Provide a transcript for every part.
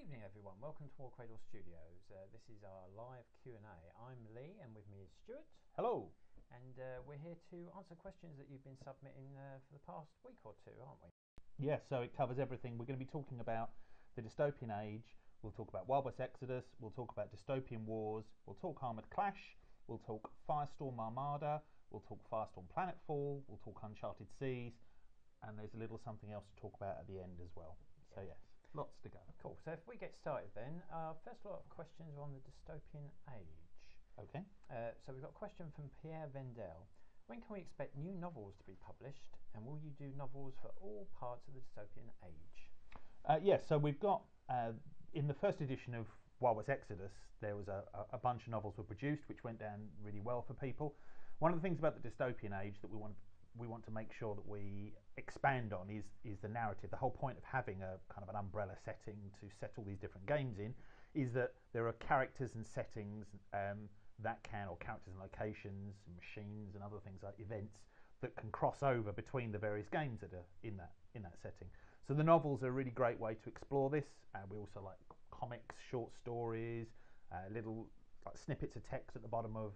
evening, everyone. Welcome to War Cradle Studios. This is our live Q&A. I'm Lee, and with me is Stuart. Hello. And we're here to answer questions that you've been submitting for the past week or two, aren't we? Yeah, so it covers everything. We're going to be talking about the dystopian age. We'll talk about Wild West Exodus. We'll talk about dystopian wars. We'll talk Armoured Clash. We'll talk Firestorm Armada. We'll talk Firestorm Planetfall. We'll talk Uncharted Seas. And there's a little something else to talk about at the end as well. So yes, lots to go. Cool. So if we get started then, first lot of questions are on the dystopian age. Okay. So we've got a question from Pierre Vendel. When can we expect new novels to be published, and will you do novels for all parts of the dystopian age? Yes, so we've got, in the first edition of Wild West Exodus, there was a bunch of novels were produced, which went down really well for people. One of the things about the dystopian age that we want to make sure that we expand on is the narrative. The whole point of having a kind of an umbrella setting to set all these different games in is that there are characters and settings or characters and locations and machines and other things like events that can cross over between the various games that are in that setting. So the novels are a really great way to explore this. We also like comics, short stories, little like snippets of text at the bottom of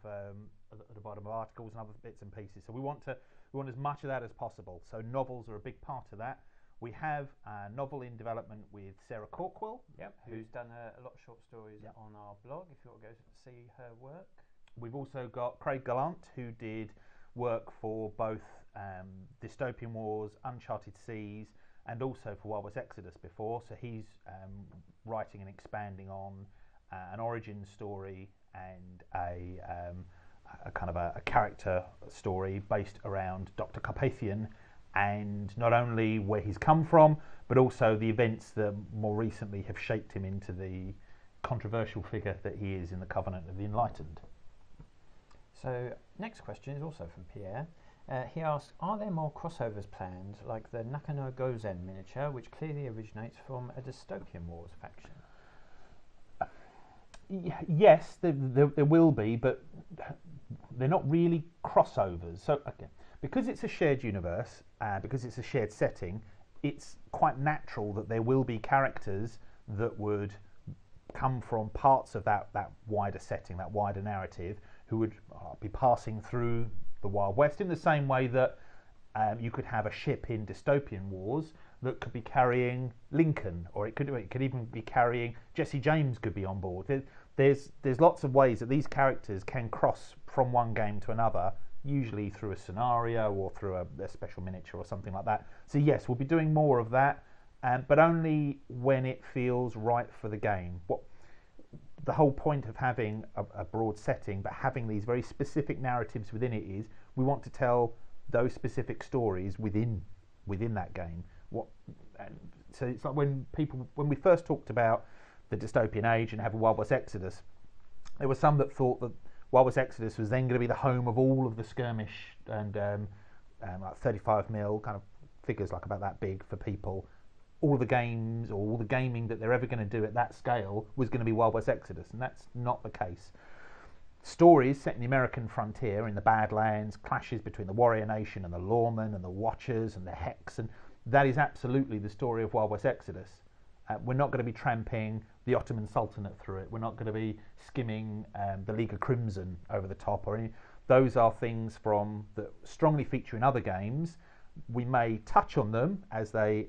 articles and other bits and pieces. So we want as much of that as possible. So novels are a big part of that. We have a novel in development with Sarah Corkwell. Yep, who's done a lot of short stories on our blog, if you want to go see her work. We've also got Craig Gallant, who did work for both Dystopian Wars, Uncharted Seas, and also for Wild West Exodus before. So he's writing and expanding on an origin story and a kind of a character story based around Dr. Carpathian, and not only where he's come from, but also the events that more recently have shaped him into the controversial figure that he is in the Covenant of the Enlightened. So next question is also from Pierre. He asks, are there more crossovers planned, like the Nakano Gozen miniature, which clearly originates from a Dystopian Wars faction? Yes, there will be, but they're not really crossovers. So again, because it's a shared universe, because it's a shared setting, it's quite natural that there will be characters that would come from parts of that wider setting, that wider narrative, who would be passing through the Wild West in the same way that you could have a ship in Dystopian Wars that could be carrying Lincoln, or it could even be carrying Jesse James could be on board. There's lots of ways that these characters can cross from one game to another, usually through a scenario or through a special miniature or something like that. So yes, we'll be doing more of that, but only when it feels right for the game. The whole point of having a broad setting, but having these very specific narratives within it is we want to tell those specific stories within that game. So it's like when we first talked about the dystopian age and have a Wild West Exodus, there were some that thought that Wild West Exodus was then going to be the home of all of the skirmish and like 35mm kind of figures, like about that big for people. All the games or all the gaming that they're ever going to do at that scale was going to be Wild West Exodus, and that's not the case. Stories set in the American frontier, in the Badlands, clashes between the warrior nation and the lawmen and the watchers and the hex, and that is absolutely the story of Wild West Exodus. We're not going to be tramping the Ottoman Sultanate through it. We're not going to be skimming the League of Crimson over the top or any. Those are things that strongly feature in other games. We may touch on them as they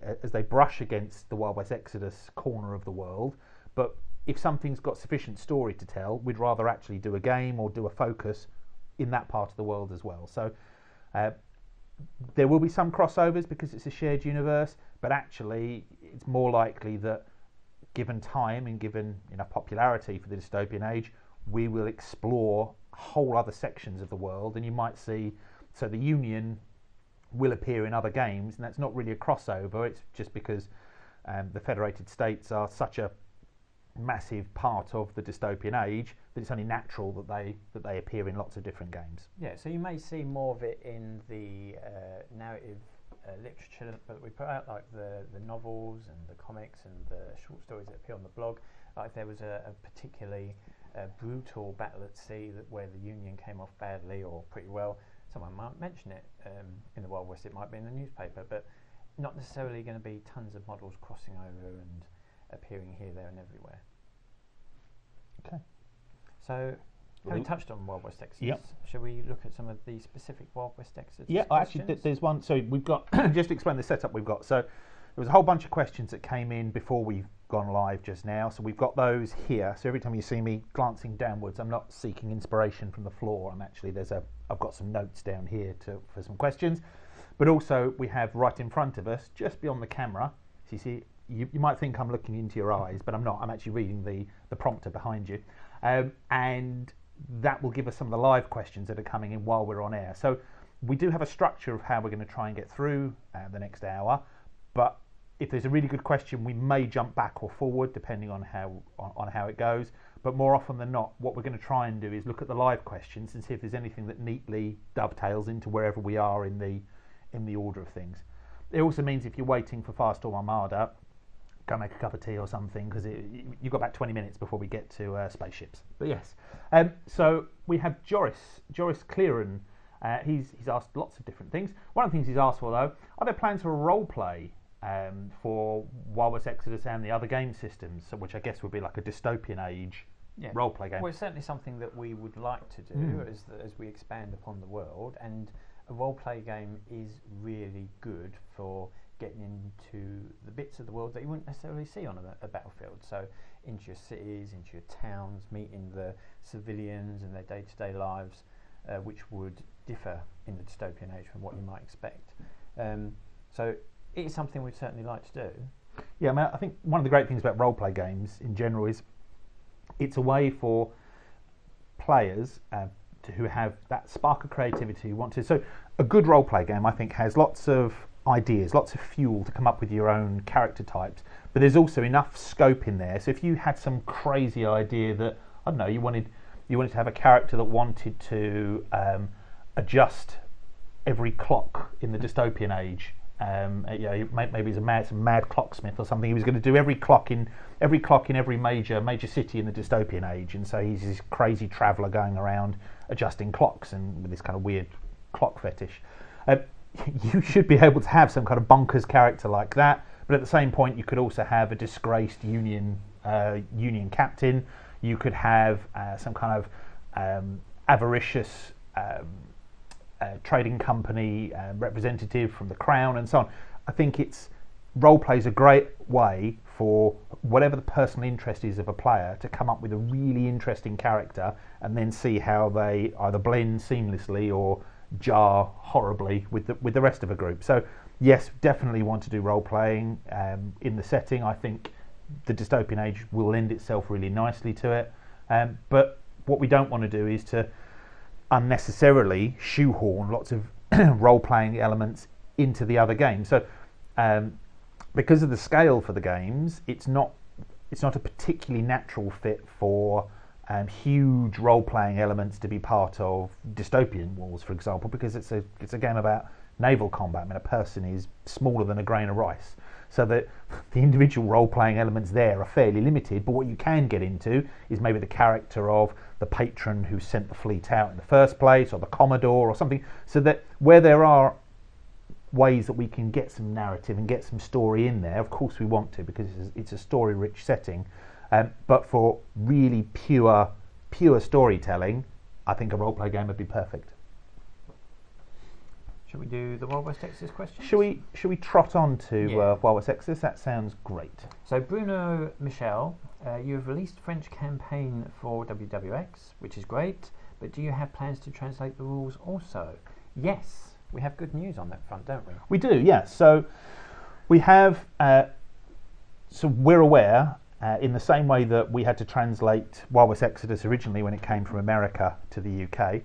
brush against the Wild West Exodus corner of the world, but if something's got sufficient story to tell, we'd rather actually do a game or do a focus in that part of the world as well. So there will be some crossovers because it's a shared universe, but actually it's more likely that given time and given enough popularity for the dystopian age, we will explore whole other sections of the world, and you might see, so the Union will appear in other games, and that's not really a crossover. It's just because the Federated States are such a massive part of the dystopian age that it's only natural that they appear in lots of different games. Yeah, so you may see more of it in the narrative literature that we put out, like the novels and the comics and the short stories that appear on the blog. Like if there was a particularly brutal battle at sea where the Union came off badly or pretty well, someone might mention it in the Wild West. It might be in the newspaper, but not necessarily going to be tons of models crossing over and appearing here, there, and everywhere. Okay. So, having touched on Wild West Exodus, Yep. shall we look at some of the specific Wild West Exodus Yeah, questions? actually, there's one. So we've got, just to explain the setup we've got. So there was a whole bunch of questions that came in before we've gone live just now. So we've got those here. So every time you see me glancing downwards, I'm not seeking inspiration from the floor. I've got some notes down here for some questions. But also we have right in front of us, just beyond the camera. So you see, you might think I'm looking into your eyes, but I'm not. I'm actually reading the prompter behind you. And that will give us some of the live questions that are coming in while we're on air. So we do have a structure of how we're going to try and get through the next hour, but if there's a really good question, we may jump back or forward depending on how it goes. But more often than not, what we're going to try and do is look at the live questions and see if there's anything that neatly dovetails into wherever we are in the order of things. It also means if you're waiting for Firestorm Armada, go make a cup of tea or something, because you've got about 20 minutes before we get to spaceships. But yes, so we have Joris Clearan. He's asked lots of different things. One of the things he's asked for, though, are there plans for a role play for Wild West Exodus and the other game systems, which I guess would be like a dystopian age role play game? Well, it's certainly something that we would like to do as we expand upon the world, and a role play game is really good for getting into the bits of the world that you wouldn't necessarily see on a battlefield. So into your cities, into your towns, meeting the civilians and their day-to-day lives, which would differ in the dystopian age from what you might expect. So it is something we'd certainly like to do. Yeah, I mean, I think one of the great things about role-play games in general is it's a way for players who have that spark of creativity who want to. So a good role-play game, I think, has lots of ideas, lots of fuel to come up with your own character types, but there's also enough scope in there. So if you had some crazy idea that, I don't know, you wanted to have a character that wanted to adjust every clock in the dystopian age, maybe he's a mad clocksmith or something. He was going to do every clock in every major city in the dystopian age, and so he's this crazy traveller going around adjusting clocks and with this kind of weird clock fetish. You should be able to have some kind of bonkers character like that, but at the same point you could also have a disgraced union captain. You could have some kind of avaricious trading company representative from the crown and so on. I think role play is a great way for whatever the personal interest is of a player to come up with a really interesting character and then see how they either blend seamlessly or jar horribly with the rest of a group. So yes, definitely want to do role playing in the setting. I think the dystopian age will lend itself really nicely to it, but what we don't want to do is to unnecessarily shoehorn lots of role playing elements into the other games. So because of the scale for the games, it's not a particularly natural fit for huge role-playing elements to be part of dystopian wars, for example, because it's a game about naval combat. I mean, a person is smaller than a grain of rice, so that the individual role-playing elements there are fairly limited. But what you can get into is maybe the character of the patron who sent the fleet out in the first place, or the commodore, or something. So that where there are ways that we can get some narrative and get some story in there, of course we want to, because it's a story-rich setting. But for really pure storytelling, I think a role-play game would be perfect. Shall we do the Wild West Exodus question? Shall we trot on to Wild West Exodus? That sounds great. So Bruno Michel, you have released French campaign for WWX, which is great, but do you have plans to translate the rules also? Yes, we have good news on that front, don't we? We do, yes. So we have. So we're aware. In the same way that we had to translate Wild West Exodus originally when it came from America to the UK,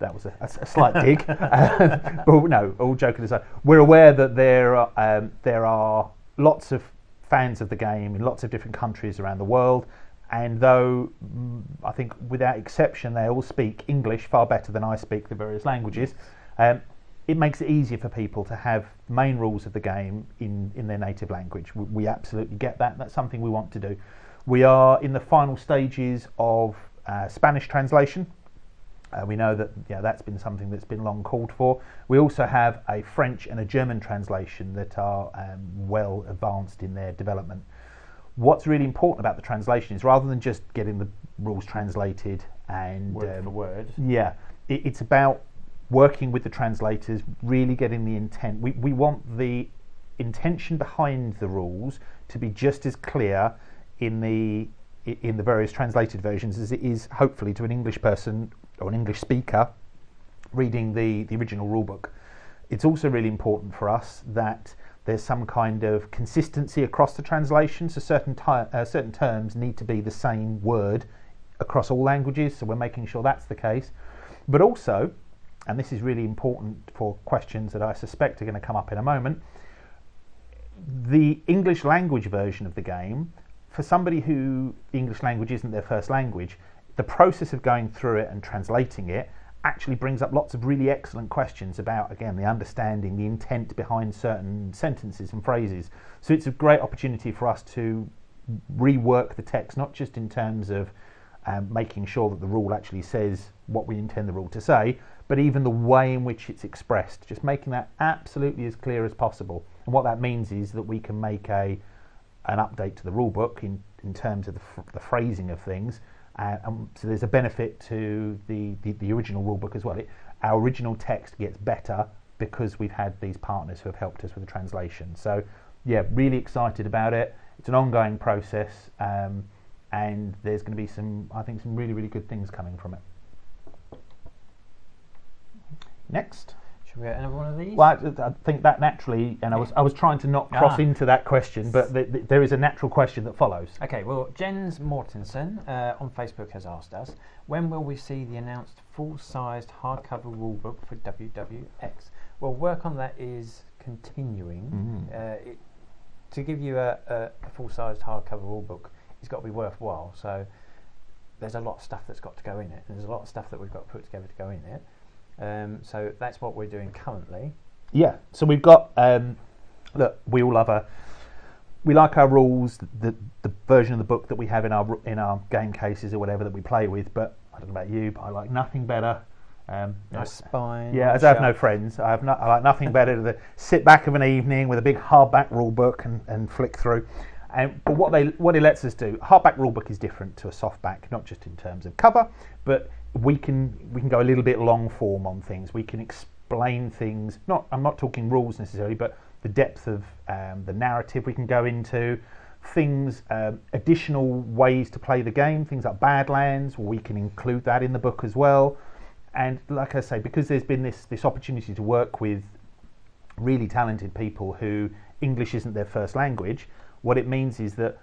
that was a slight dig. But no, all joking aside, we're aware that there are lots of fans of the game in lots of different countries around the world, and though I think without exception they all speak English far better than I speak the various languages, it makes it easier for people to have main rules of the game in their native language. We absolutely get that. That's something we want to do. We are in the final stages of Spanish translation, We know that that's been something that's been long called for. We also have a French and a German translation that are well advanced in their development. What's really important about the translation is rather than just getting the rules translated and word for word. Yeah, it's about working with the translators, really getting the intent. We want the intention behind the rules to be just as clear in the various translated versions as it is hopefully to an English person or an English speaker reading the original rulebook. It's also really important for us that there's some kind of consistency across the translation, so certain terms need to be the same word across all languages, so we're making sure that's the case. But also, and this is really important for questions that I suspect are going to come up in a moment, the English language version of the game, for somebody who the English language isn't their first language, the process of going through it and translating it actually brings up lots of really excellent questions about, again, the understanding, the intent behind certain sentences and phrases. So it's a great opportunity for us to rework the text, not just in terms of making sure that the rule actually says what we intend the rule to say, but even the way in which it's expressed, just making that absolutely as clear as possible. And what that means is that we can make an update to the rule book in terms of the phrasing of things. So there's a benefit to the original rulebook as well. Our original text gets better because we've had these partners who have helped us with the translation. So yeah, really excited about it. It's an ongoing process, and there's going to be some really, really good things coming from it. Next. Should we get another one of these? Well, I think that naturally, and I was trying to not cross into that question, but there is a natural question that follows. Okay, well, Jens Mortensen on Facebook has asked us, when will we see the announced full-sized hardcover rulebook for WWX? Well, work on that is continuing. To give you a full-sized hardcover rulebook, it's got to be worthwhile. So there's a lot of stuff that's got to go in it, and there's a lot of stuff that we've got to put together to go in it. So that's what we're doing currently. Yeah, so we've got, look, we like our rules, the version of the book that we have in our game cases or whatever that we play with, but I don't know about you, but I like nothing better. No spine. Yeah, as I have no friends, I like nothing better than sit back of an evening with a big hardback rule book and flick through. But what it lets us do, hardback rulebook is different to a softback, not just in terms of cover, but we can go a little bit long form on things. We can explain things. I'm not talking rules necessarily, but the depth of the narrative we can go into, things, additional ways to play the game, things like Badlands. We can include that in the book as well. And like I say, because there's been this opportunity to work with really talented people who English isn't their first language, what it means is that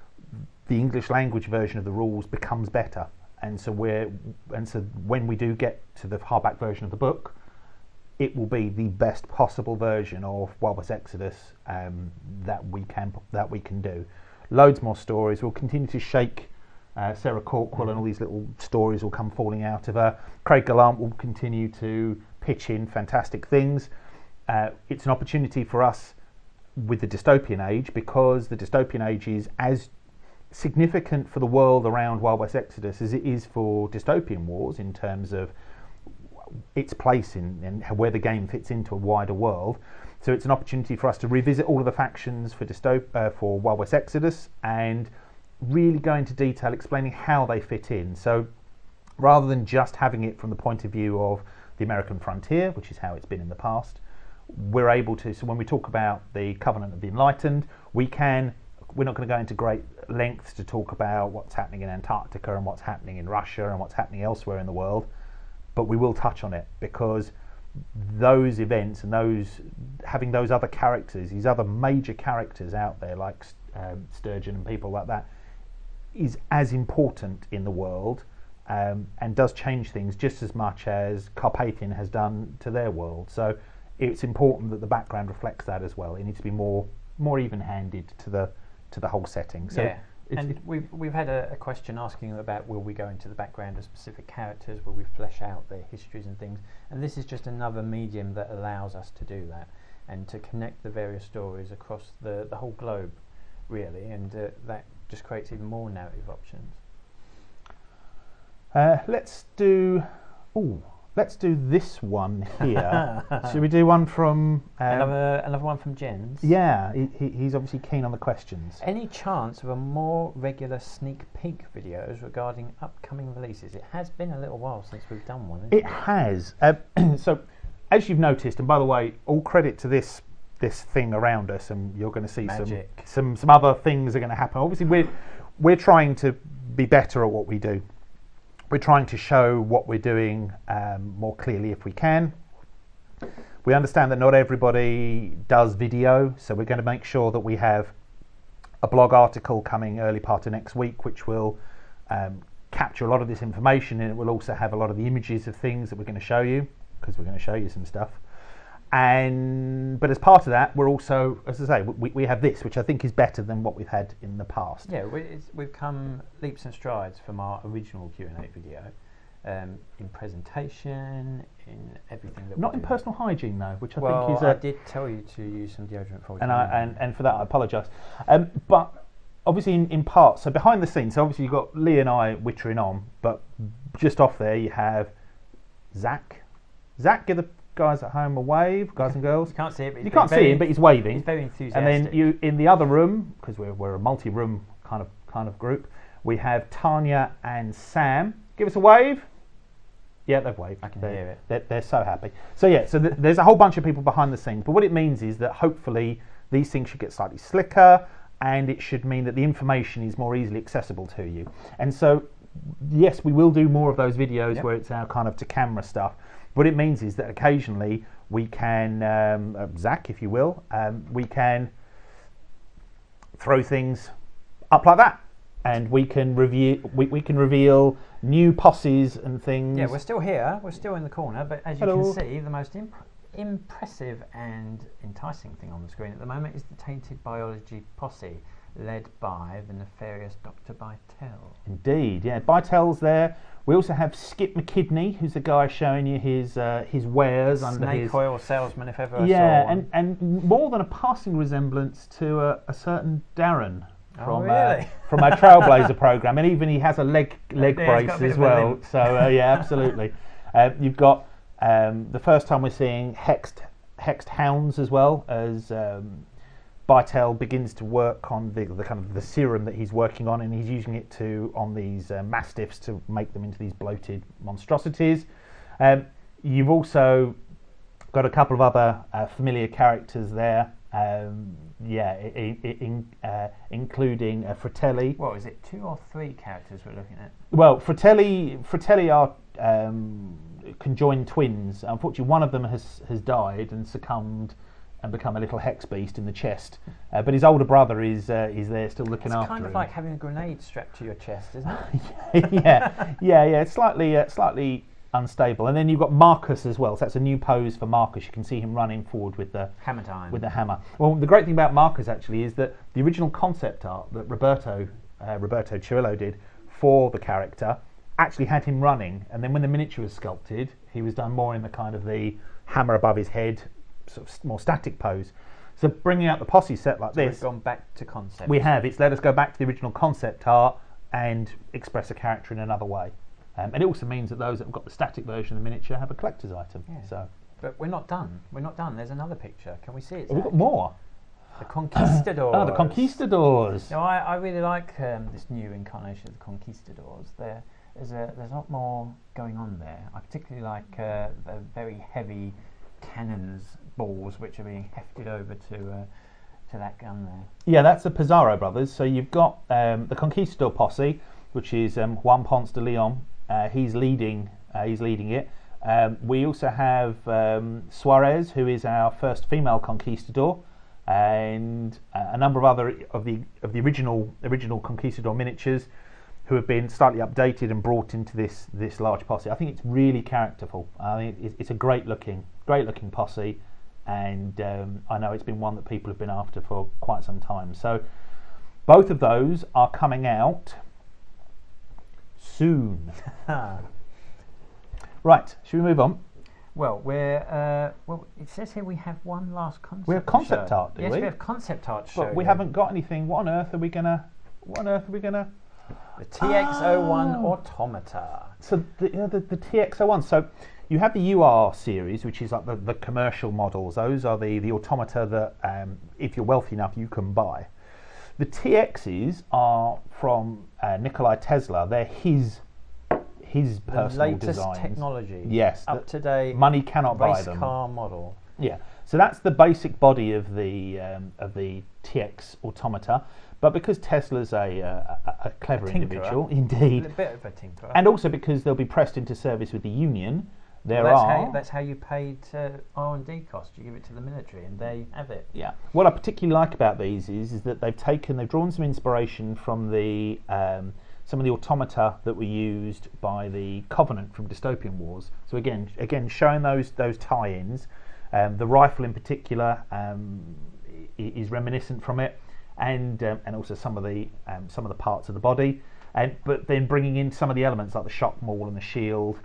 the English language version of the rules becomes better. And so when we do get to the hardback version of the book, it will be the best possible version of Wild West Exodus that we can do. Loads more stories. We'll continue to shake Sarah Corkwell, and all these little stories will come falling out of her. Craig Gallant will continue to pitch in fantastic things. It's an opportunity for us with the dystopian age, because the dystopian age is as significant for the world around Wild West Exodus as it is for dystopian wars in terms of its place in where the game fits into a wider world. So it's an opportunity for us to revisit all of the factions for Wild West Exodus and really go into detail explaining how they fit in. So rather than just having it from the point of view of the American frontier, which is how it's been in the past, we're able to, so when we talk about the Covenant of the Enlightened, we're not going to go into great lengths to talk about what's happening in Antarctica and what's happening in Russia and what's happening elsewhere in the world, but we will touch on it, because those events and having those other characters, these other major characters out there like Sturgeon and people like that, is as important in the world and does change things just as much as Carpathian has done to their world. So it's important that the background reflects that as well. It needs to be more even-handed to the whole setting. So yeah. And we've had a question asking about, will we go into the background of specific characters, will we flesh out their histories and things, and this is just another medium that allows us to do that and to connect the various stories across the whole globe, really, and that just creates even more narrative options. Let's do let's do this one here. Should we do one from... another one from Jens? Yeah, he's obviously keen on the questions. Any chance of a more regular sneak peek videos regarding upcoming releases? It has been a little while since we've done one, isn't it? It has. So, as you've noticed, and by the way, all credit to this thing around us, and you're going to see Magic. some other things are going to happen. Obviously, we're trying to be better at what we do. We're trying to show what we're doing more clearly if we can. We understand that not everybody does video, so we're going to make sure that we have a blog article coming early part of next week, which will capture a lot of this information, and it will also have a lot of the images of things that we're going to show you, because we're going to show you some stuff. But as part of that, we're also, as I say, we have this, which I think is better than what we've had in the past. Yeah, we've come leaps and strides from our original Q&A video, in presentation, in everything that Not we in do. personal hygiene though, which I Well, think is I did tell you to use some deodorant for and for that I apologise. But obviously in part, so behind the scenes, so obviously you've got Lee and I wittering on, but just off there you have Zach. Zach, give the guys at home a wave, guys and girls. You can't see it, but you can't see him, but he's waving. He's very enthusiastic. And then you in the other room, because we're a multi-room kind of group, we have Tanya and Sam. Give us a wave. Yeah, they've waved. I can hear it. They're so happy. So yeah, so there's a whole bunch of people behind the scenes. But what it means is that hopefully these things should get slightly slicker, and it should mean that the information is more easily accessible to you. And so, yes, we will do more of those videos where it's our kind of to camera stuff. What it means is that occasionally we can, Zach, if you will, we can throw things up like that, and we can reveal new posses and things. Yeah, we're still here. We're still in the corner, but as you can see, the most impressive and enticing thing on the screen at the moment is the Tainted Biology posse, led by the nefarious Dr. Bytel. Indeed, yeah. Bytel's there. We also have Skip McKidney, who's the guy showing you his wares under his... Snake oil salesman, if ever I saw one. and more than a passing resemblance to a certain Darren from from our Trailblazer program, and even he has a leg brace as well. So yeah, absolutely. You've got the first time we're seeing hexed hounds as well, as Bytel begins to work on the kind of the serum that he's working on, and he's using it on these mastiffs to make them into these bloated monstrosities. You've also got a couple of other familiar characters there. Including Fratelli. Well, is it 2 or 3 characters we're looking at? Well, Fratelli are conjoined twins. Unfortunately, one of them has died and succumbed and become a little hex beast in the chest. But his older brother is there still looking after him. It's kind of like having a grenade strapped to your chest, isn't it? yeah. It's slightly unstable. And then you've got Marcus as well. So that's a new pose for Marcus. You can see him running forward with the hammer time. With the hammer. Well, the great thing about Marcus actually is that the original concept art that Roberto Cirillo did for the character actually had him running, and then when the miniature was sculpted, he was done more in the kind of the hammer above his head, sort of more static pose. So bringing out the posse set like this, we've gone back to concept. We have. It's let us go back to the original concept art and express a character in another way. And it also means that those that have got the static version of the miniature have a collector's item. Yeah. So, but we're not done. We're not done. There's another picture. Can we see it? Oh, we've got more. The Conquistadors. Oh, the Conquistadors. No, I really like this new incarnation of the Conquistadors. There's a lot more going on there. I particularly like the very heavy cannons balls which are being hefted over to that gun there. Yeah, that's the Pizarro brothers. So you've got the Conquistador posse, which is Juan Ponce de Leon. He's leading it. We also have Suarez, who is our first female conquistador, and a number of other of the original conquistador miniatures who have been slightly updated and brought into this large posse. I think it's really characterful. I think it's a great looking posse, and I know it's been one that people have been after for quite some time. So both of those are coming out soon. Right, should we move on? Well, it says here we have one last concept. We have concept art, do we? Yes, we have concept art show. But we haven't got anything. What on earth are we gonna? The TX01 Automata. So the TX01. So you have the UR series, which is like the commercial models. Those are the automata that, if you're wealthy enough, you can buy. The TXs are from Nikolai Tesla. They're his personal the latest designs. technology. Yes, up to date. Money cannot buy race them. car model. Yeah, so that's the basic body of the TX automata. But because Tesla's a clever individual, indeed, A bit of a tinkerer. and also because they'll be pressed into service with the Union, that's how you paid R&D costs. You give it to the military, and they have it. Yeah. What I particularly like about these is that they've drawn some inspiration from the some of the automata that were used by the Covenant from Dystopian Wars. So again, showing those tie-ins. The rifle in particular is reminiscent from it, and also some of the parts of the body. But then bringing in some of the elements like the shock maul and the shield.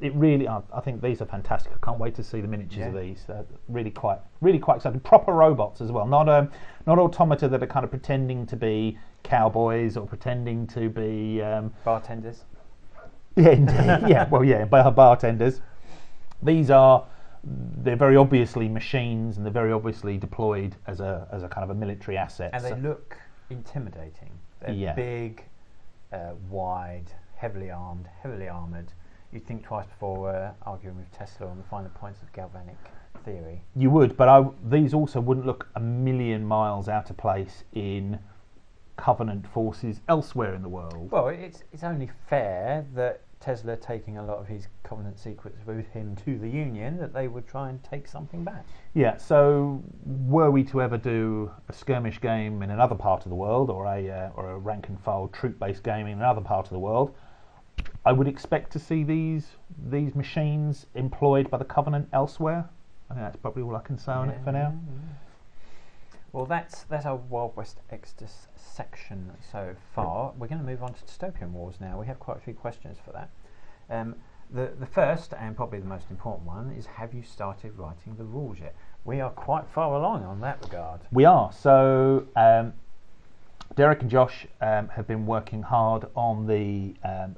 It really, I think these are fantastic. I can't wait to see the miniatures of these. Really quite exciting. Proper robots as well, not automata that are kind of pretending to be cowboys or pretending to be bartenders. Yeah, indeed. Yeah, well, yeah, bartenders. They're very obviously machines, and they're very obviously deployed as a kind of a military asset. And they look intimidating. They're big, wide, heavily armed, heavily armoured. You'd think twice before arguing with Tesla on the finer points of galvanic theory. You would, but these also wouldn't look a million miles out of place in Covenant forces elsewhere in the world. Well, it's only fair that Tesla, taking a lot of his Covenant secrets with him to the Union, that they would try and take something back. Yeah, so were we to ever do a skirmish game in another part of the world, or a rank and file troop-based game in another part of the world, I would expect to see these machines employed by the Covenant elsewhere. I think that's probably all I can say on it for now. Well, that's our Wild West Exodus section so far. We're going to move on to Dystopian Wars now. We have quite a few questions for that. The first, and probably the most important one, is: have you started writing the rules yet? We are quite far along on that regard. We are. So Derek and Josh have been working hard on the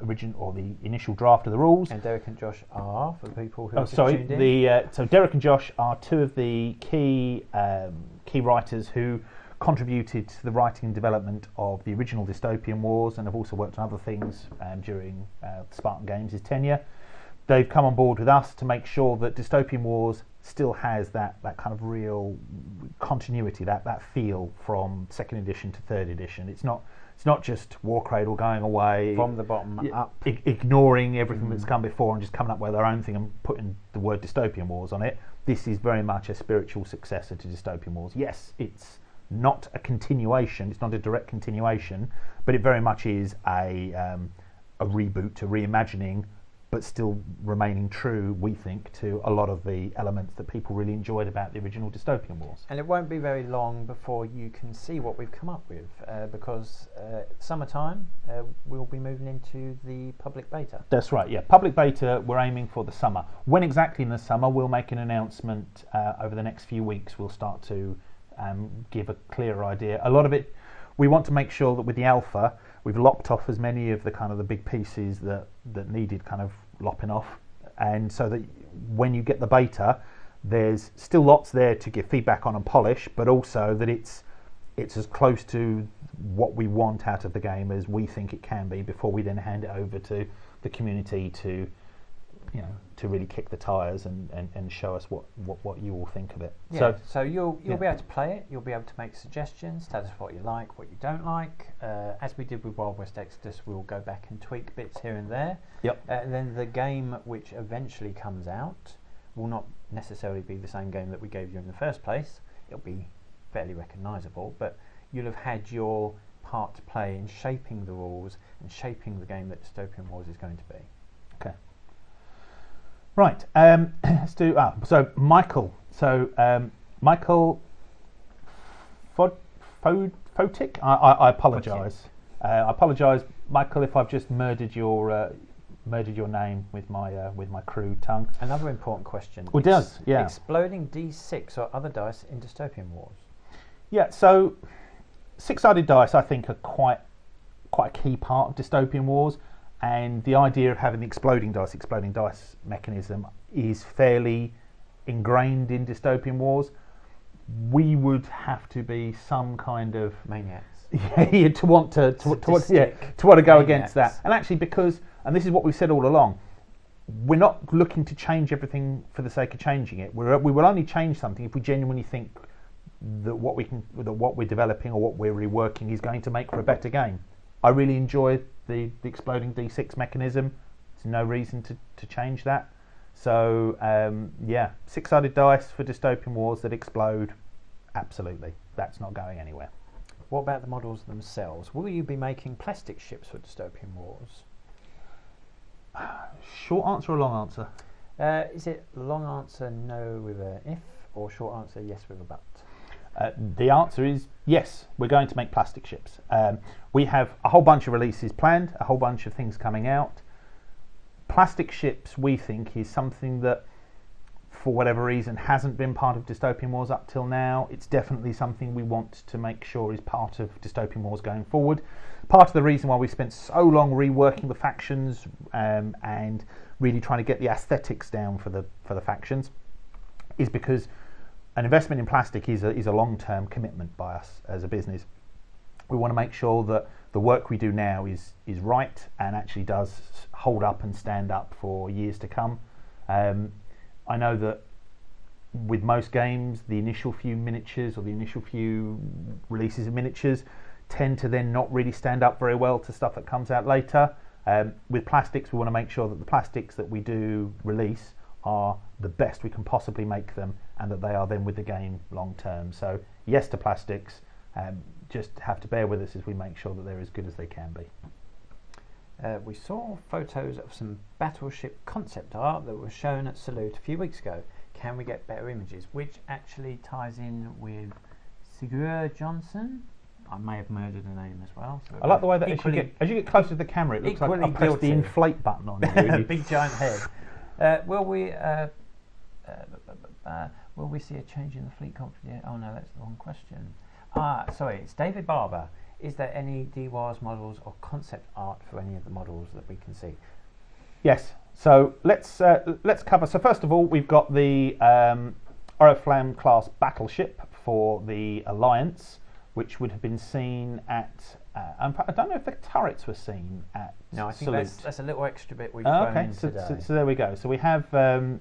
original or the initial draft of the rules. And Derek and Josh are, for the people who tuned in. So Derek and Josh are two of the key writers who contributed to the writing and development of the original Dystopian Wars, and have also worked on other things during Spartan Games' tenure. They've come on board with us to make sure that Dystopian Wars still has that kind of real continuity, that feel from second edition to third edition. It's not just Warcradle going away from the bottom up, ignoring everything that's come before and just coming up with their own thing and putting the word Dystopian Wars on it. This is very much a spiritual successor to Dystopian Wars. Yes, it's not a continuation, it's not a direct continuation, but it very much is a reboot, a reimagining, but still remaining true, we think, to a lot of the elements that people really enjoyed about the original Dystopian Wars. And it won't be very long before you can see what we've come up with, because summertime we'll be moving into the public beta. That's right, yeah. Public beta, we're aiming for the summer. When exactly in the summer, we'll make an announcement over the next few weeks. We'll start to give a clearer idea. A lot of it, we want to make sure that with the alpha, we've lopped off as many of the kind of the big pieces that needed kind of lopping off, and so that when you get the beta, there's still lots there to give feedback on and polish, but also that it's as close to what we want out of the game as we think it can be before we then hand it over to the community to really kick the tires and show us what you all think of it. Yeah, so you'll be able to play it, you'll be able to make suggestions, tell us what you like, what you don't like. As we did with Wild West Exodus, we'll go back and tweak bits here and there. Yep. And then the game which eventually comes out will not necessarily be the same game that we gave you in the first place. It'll be fairly recognisable, but you'll have had your part to play in shaping the rules and shaping the game that Dystopian Wars is going to be. Okay. Right, let's do, so Michael. So Michael Fotic, I apologise. I apologise, Michael, if I've just murdered your name with my crude tongue. Another important question. It does, yeah. Exploding D6 or other dice in Dystopian Wars. Yeah, so six-sided dice, I think, are quite a key part of Dystopian Wars. And the idea of having the exploding dice mechanism is fairly ingrained in dystopian wars, we would have to be some kind of maniacs. Yeah, to want to go against that. And actually, and this is what we've said all along, we're not looking to change everything for the sake of changing it. We will only change something if we genuinely think that what we're developing or what we're reworking is going to make for a better game. I really enjoy the exploding D6 mechanism. There's no reason to change that. So six-sided dice for dystopian wars that explode, absolutely. That's not going anywhere. What about the models themselves? Will you be making plastic ships for dystopian wars? Short answer or long answer? Is it long answer no with an if, or short answer yes with a but? The answer is yes, we're going to make plastic ships. We have a whole bunch of releases planned, a whole bunch of things coming out. Plastic ships, we think, is something that, for whatever reason, hasn't been part of Dystopian Wars up till now. It's definitely something we want to make sure is part of Dystopian Wars going forward. Part of the reason why we spent so long reworking the factions and really trying to get the aesthetics down for the factions is because an investment in plastic is a long-term commitment by us as a business. We want to make sure that the work we do now is right and actually does hold up and stand up for years to come. I know that with most games, the initial few miniatures or the initial few releases of miniatures tend to then not really stand up very well to stuff that comes out later. With plastics, we want to make sure that the plastics that we do release are the best we can possibly make them and that they are then with the game long term. So yes to plastics, just have to bear with us as we make sure that they're as good as they can be. We saw photos of some battleship concept art that was shown at Salute a few weeks ago. Can we get better images? Which actually ties in with Sigurd Johnson. I may have murdered a name as well. So I like the way that as you get closer to the camera, it looks like I pressed the inflate button on you. Big giant head. Will we see a change in the fleet confidence? Oh no, that's the wrong question. Sorry, it's David Barber. Is there any DWARS models or concept art for any of the models that we can see? Yes. So let's cover. So first of all, we've got the Oriflamme class battleship for the Alliance, which would have been seen at. I don't know if the turrets were seen at. No, I think Salute. that's a little extra bit we've thrown in today. So there we go. So we have. So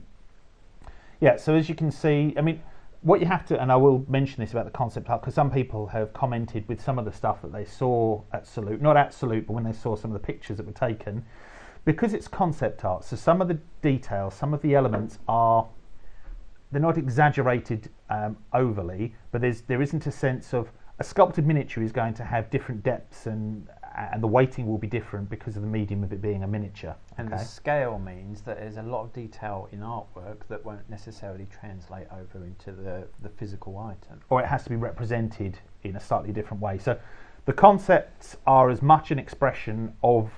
as you can see, I mean, what you have to, and I will mention this about the concept art, because some people have commented with some of the stuff that they saw at Salute, not at Salute, but when they saw some of the pictures that were taken, because it's concept art, so some of the details, some of the elements they're not exaggerated overly, but there isn't a sense of, a sculpted miniature is going to have different depths and the weighting will be different because of the medium of it being a miniature. And the scale means that there's a lot of detail in artwork that won't necessarily translate over into the physical item. Or it has to be represented in a slightly different way. So the concepts are as much an expression of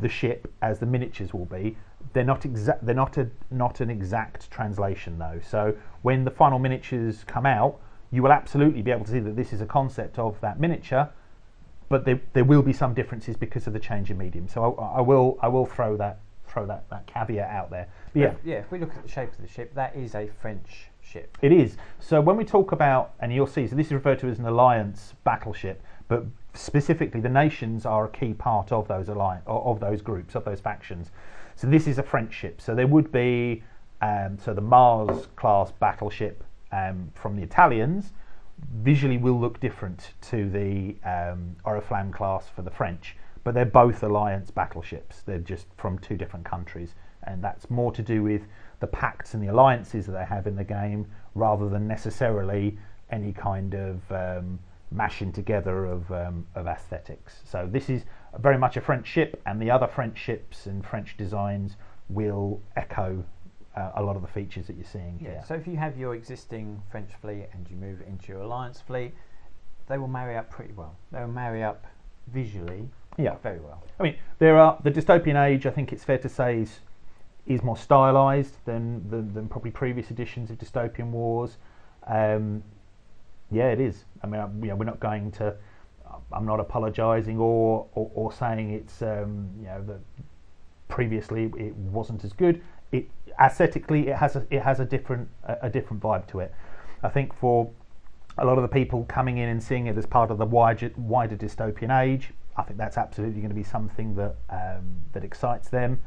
the ship as the miniatures will be. They're not an exact translation though. So when the final miniatures come out, you will absolutely be able to see that this is a concept of that miniature, but there will be some differences because of the change in medium. So I will throw that caveat out there. But yeah. If we look at the shape of the ship, that is a French ship. It is. So when we talk about, and you'll see, so this is referred to as an alliance battleship, but specifically the nations are a key part of those of those groups, of those factions. So this is a French ship. So there would be the Mars class battleship from the Italians. Visually will look different to the Oriflamme class for the French, but they're both alliance battleships. They're just from two different countries, and that's more to do with the pacts and the alliances that they have in the game rather than necessarily any kind of mashing together of aesthetics. So this is very much a French ship, and the other French ships and French designs will echo a lot of the features that you're seeing here. So if you have your existing French fleet and you move it into your alliance fleet, they will marry up pretty well. They will marry up visually very well. I mean, the dystopian age, I think it's fair to say, is more stylized than probably previous editions of Dystopian Wars. It is. I mean, we're not going to. I'm not apologising or saying it's that previously it wasn't as good. it aesthetically it has a different vibe to it. I think for a lot of the people coming in and seeing it as part of the wider dystopian age, I think that's absolutely going to be something that that excites them.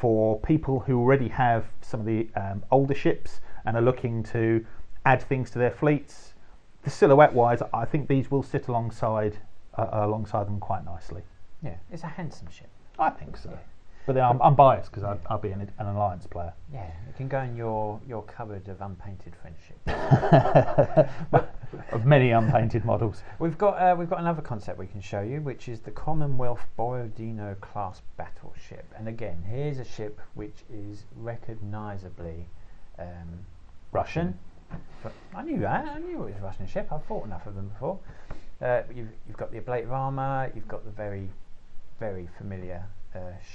For people who already have some of the older ships and are looking to add things to their fleets, the silhouette-wise, I think these will sit alongside them quite nicely. Yeah, it's a handsome ship. I think so. Yeah. But then I'm biased because I'll be an Alliance player. Yeah, it can go in your cupboard of unpainted friendship. Of many unpainted models. We've got another concept we can show you, which is the Commonwealth Borodino class battleship. And again, here's a ship which is recognisably Russian. But I knew that. I knew it was a Russian ship. I've fought enough of them before. You've got the ablative armour. You've got the very, very familiar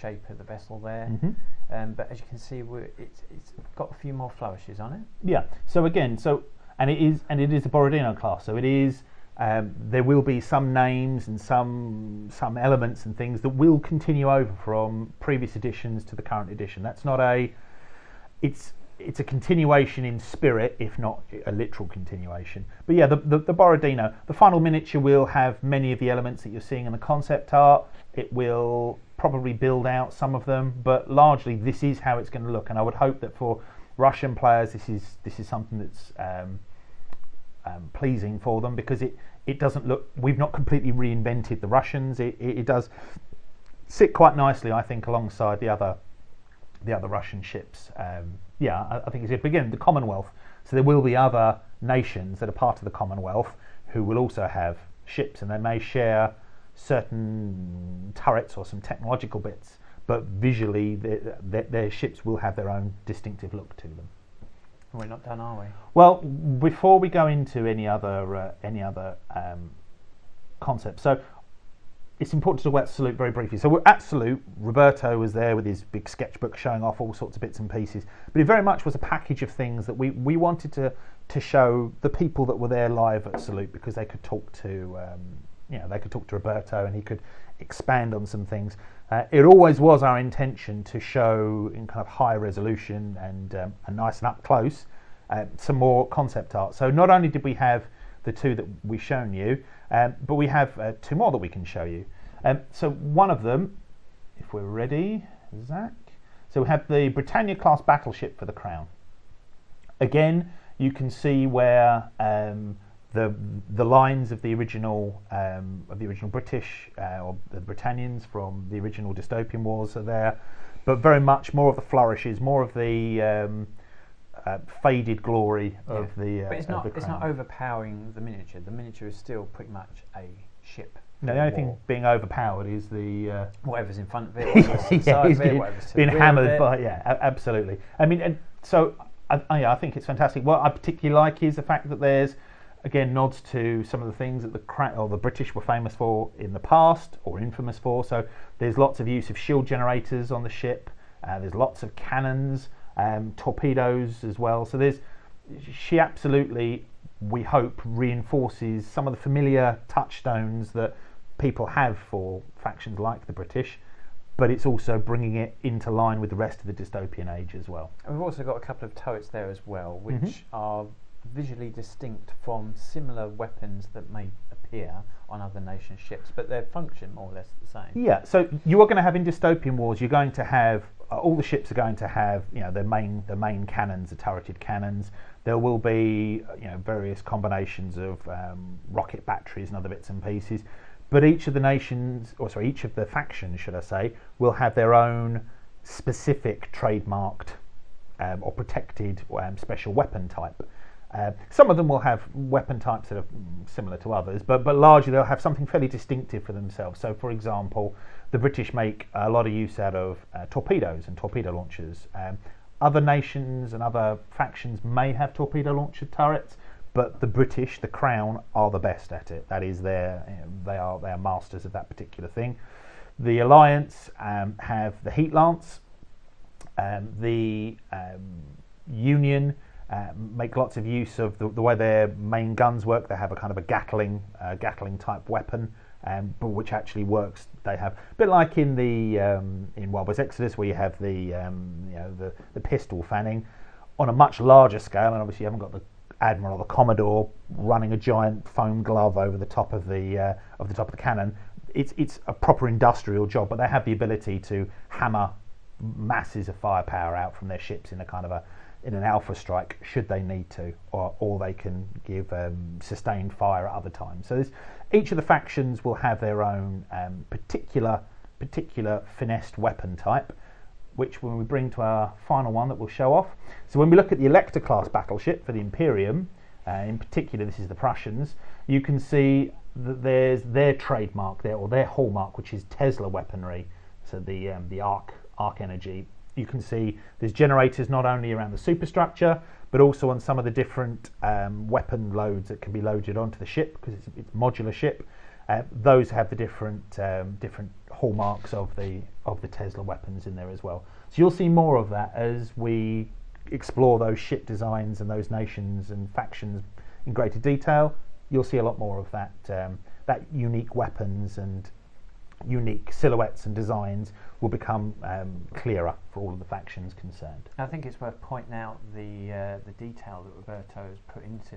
shape of the vessel there. Mm-hmm. But as you can see, it's got a few more flourishes on it. Yeah. So again, and it is a Borodino class. So it is. There will be some names and some elements and things that will continue over from previous editions to the current edition. That's not a. It's a continuation in spirit, if not a literal continuation. But yeah, the Borodino, the final miniature will have many of the elements that you're seeing in the concept art. It will probably build out some of them, but largely this is how it's going to look. And I would hope that for Russian players, this is something that's pleasing for them, because it doesn't look. We've not completely reinvented the Russians. It does sit quite nicely, I think, alongside the other Russian ships. I think it's again the Commonwealth. So there will be other nations that are part of the Commonwealth who will also have ships, and they may share certain turrets or some technological bits, but visually their ships will have their own distinctive look to them. We're not done, are we? Well, before we go into any other concepts, so it's important to talk about Salute very briefly. So we're at Salute. Roberto was there with his big sketchbook showing off all sorts of bits and pieces, but it very much was a package of things that we wanted to show the people that were there live at Salute, because they could talk to Roberto and he could expand on some things. It always was our intention to show in kind of high resolution and nice and up close some more concept art. So not only did we have the two that we've shown you, but we have two more that we can show you. So one of them, if we're ready, Zach. So we have the Britannia class battleship for the Crown. Again, you can see where the lines of the original British or the Britannians from the original dystopian wars are there, but very much more of the flourishes, more of the faded glory of the. But it's not overpowering the miniature. The miniature is still pretty much a ship. No, the only thing being overpowered is the whatever's in front of it, whatever's inside of it, whatever's being hammered by. Yeah, absolutely. I mean, and so I think it's fantastic. What I particularly like is the fact that there's, again, nods to some of the things that the British were famous for in the past, or infamous for. So there's lots of use of shield generators on the ship. There's lots of cannons, torpedoes as well. So she absolutely, we hope, reinforces some of the familiar touchstones that people have for factions like the British, but it's also bringing it into line with the rest of the dystopian age as well. And we've also got a couple of turrets there as well, which are visually distinct from similar weapons that may appear on other nation ships, but their function more or less the same. Yeah, so you are going to have in dystopian wars, you're going to have all the ships are going to have, their main cannons, the turreted cannons. There will be, various combinations of rocket batteries and other bits and pieces. But each of the factions, should I say, will have their own specific trademarked or protected special weapon type. Some of them will have weapon types that are similar to others, but largely they'll have something fairly distinctive for themselves. So, for example, the British make a lot of use out of torpedoes and torpedo launchers. Other nations and other factions may have torpedo launcher turrets, but the British, the Crown, are the best at it. That is they are masters of that particular thing. The Alliance have the Heat Lance. The Union make lots of use of the way their main guns work. They have a kind of a Gatling type weapon, but which actually works. They have a bit like in the in Wild West Exodus, where you have the the pistol fanning on a much larger scale, and obviously you haven't got the Admiral or the Commodore running a giant foam glove over the top of the cannon. It's a proper industrial job, but they have the ability to hammer masses of firepower out from their ships in a kind of in an alpha strike should they need to, or they can give sustained fire at other times. So each of the factions will have their own particular finessed weapon type, which when we bring to our final one that we'll show off. So when we look at the Elector class battleship for the Imperium, in particular this is the Prussians, you can see that there's their trademark there, or their hallmark, which is Tesla weaponry, so the arc energy. You can see there's generators not only around the superstructure, but also on some of the different weapon loads that can be loaded onto the ship, because it's a modular ship. Those have the different hallmarks of the Tesla weapons in there as well. So you'll see more of that as we explore those ship designs and those nations and factions in greater detail. You'll see a lot more of that unique weapons and unique silhouettes and designs will become clearer for all of the factions concerned. I think it's worth pointing out the detail that Roberto has put into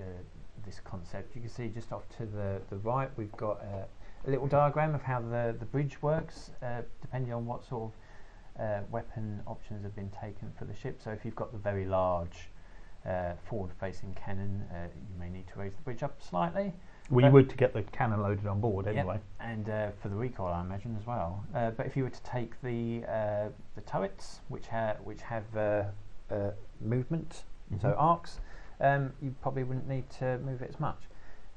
this concept. You can see just off to the right we've got a little diagram of how the bridge works, depending on what sort of weapon options have been taken for the ship. So if you've got the very large forward-facing cannon, you may need to raise the bridge up slightly. Well, you would to get the cannon loaded on board anyway. Yep. And for the recoil, I imagine as well. But if you were to take the turrets, which have movement, so arcs, you probably wouldn't need to move it as much,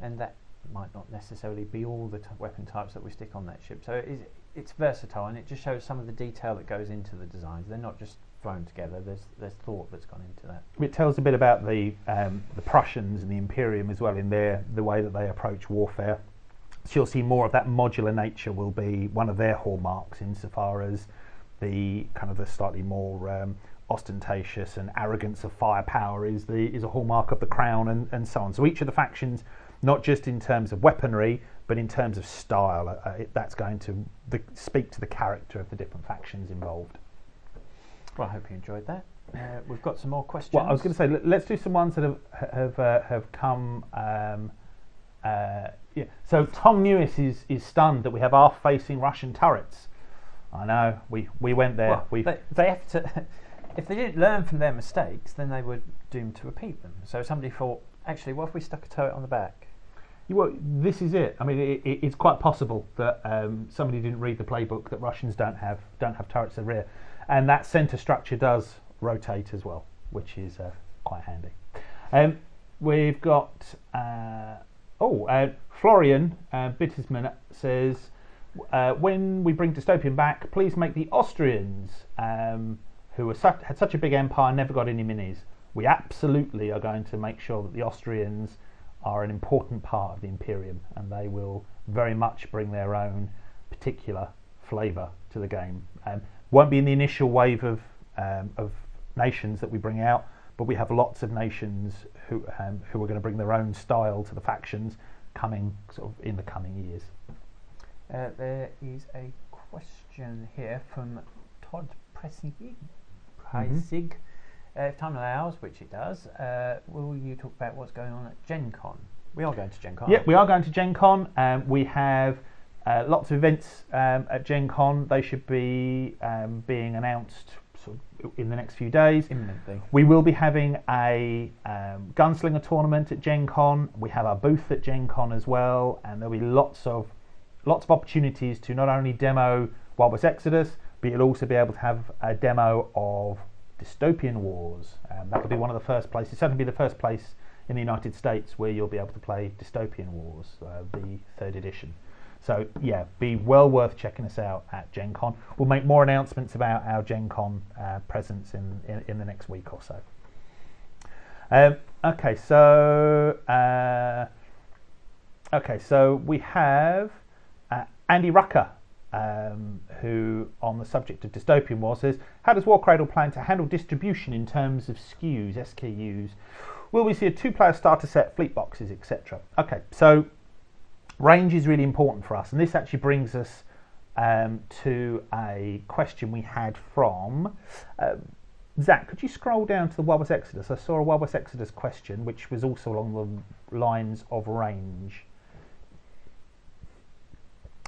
and that might not necessarily be all the weapon types that we stick on that ship. So it's versatile, and it just shows some of the detail that goes into the designs. They're not just thrown together. There's thought that's gone into that. It tells a bit about the Prussians and the Imperium as well in the way that they approach warfare. So you'll see more of that modular nature will be one of their hallmarks, insofar as the kind of the slightly more ostentatious and arrogance of firepower is a hallmark of the Crown and so on. So each of the factions, not just in terms of weaponry, but in terms of style, that's going to speak to the character of the different factions involved. Well, I hope you enjoyed that. We've got some more questions. Well, I was going to say, let's do some ones that have come. Yeah. So Tom Newis is stunned that we have aft-facing Russian turrets. I know we went there. Well, they have to. If they didn't learn from their mistakes, then they were doomed to repeat them. So somebody thought, actually, what if we stuck a turret on the back? Well, this is it. I mean, it's quite possible that somebody didn't read the playbook, that Russians don't have turrets at the rear, and that centre structure does rotate as well, which is quite handy. We've got Florian Bittersman says, when we bring dystopian back, please make the Austrians, who had such a big empire, never got any minis. We absolutely are going to make sure that the Austrians are an important part of the Imperium, and they will very much bring their own particular flavour to the game. Won't be in the initial wave of nations that we bring out, but we have lots of nations who are going to bring their own style to the factions coming sort of in the coming years. There is a question here from Todd Pressig. If time allows, which it does, will you talk about what's going on at Gen Con? We are going to Gen Con. Yeah, we are going to Gen Con. We have lots of events at Gen Con. They should be being announced sort of in the next few days. Imminently. We will be having a gunslinger tournament at Gen Con. We have our booth at Gen Con as well, and there'll be lots of opportunities to not only demo Wild West Exodus, but you'll also be able to have a demo of Dystopian Wars. That'll be one of the first places, certainly be the first place in the United States where you'll be able to play Dystopian Wars, the 3rd edition. So yeah, be well worth checking us out at Gen Con. We'll make more announcements about our Gen Con presence in the next week or so. Okay, so we have Andy Rucker who, on the subject of Dystopian Wars, says, how does Warcradle plan to handle distribution in terms of SKUs? Will we see a 2-player starter set, fleet boxes, etc.? Okay, so range is really important for us, and this actually brings us to a question we had from Zach. Could you scroll down to the Wild West Exodus? I saw a Wild West Exodus question which was also along the lines of range.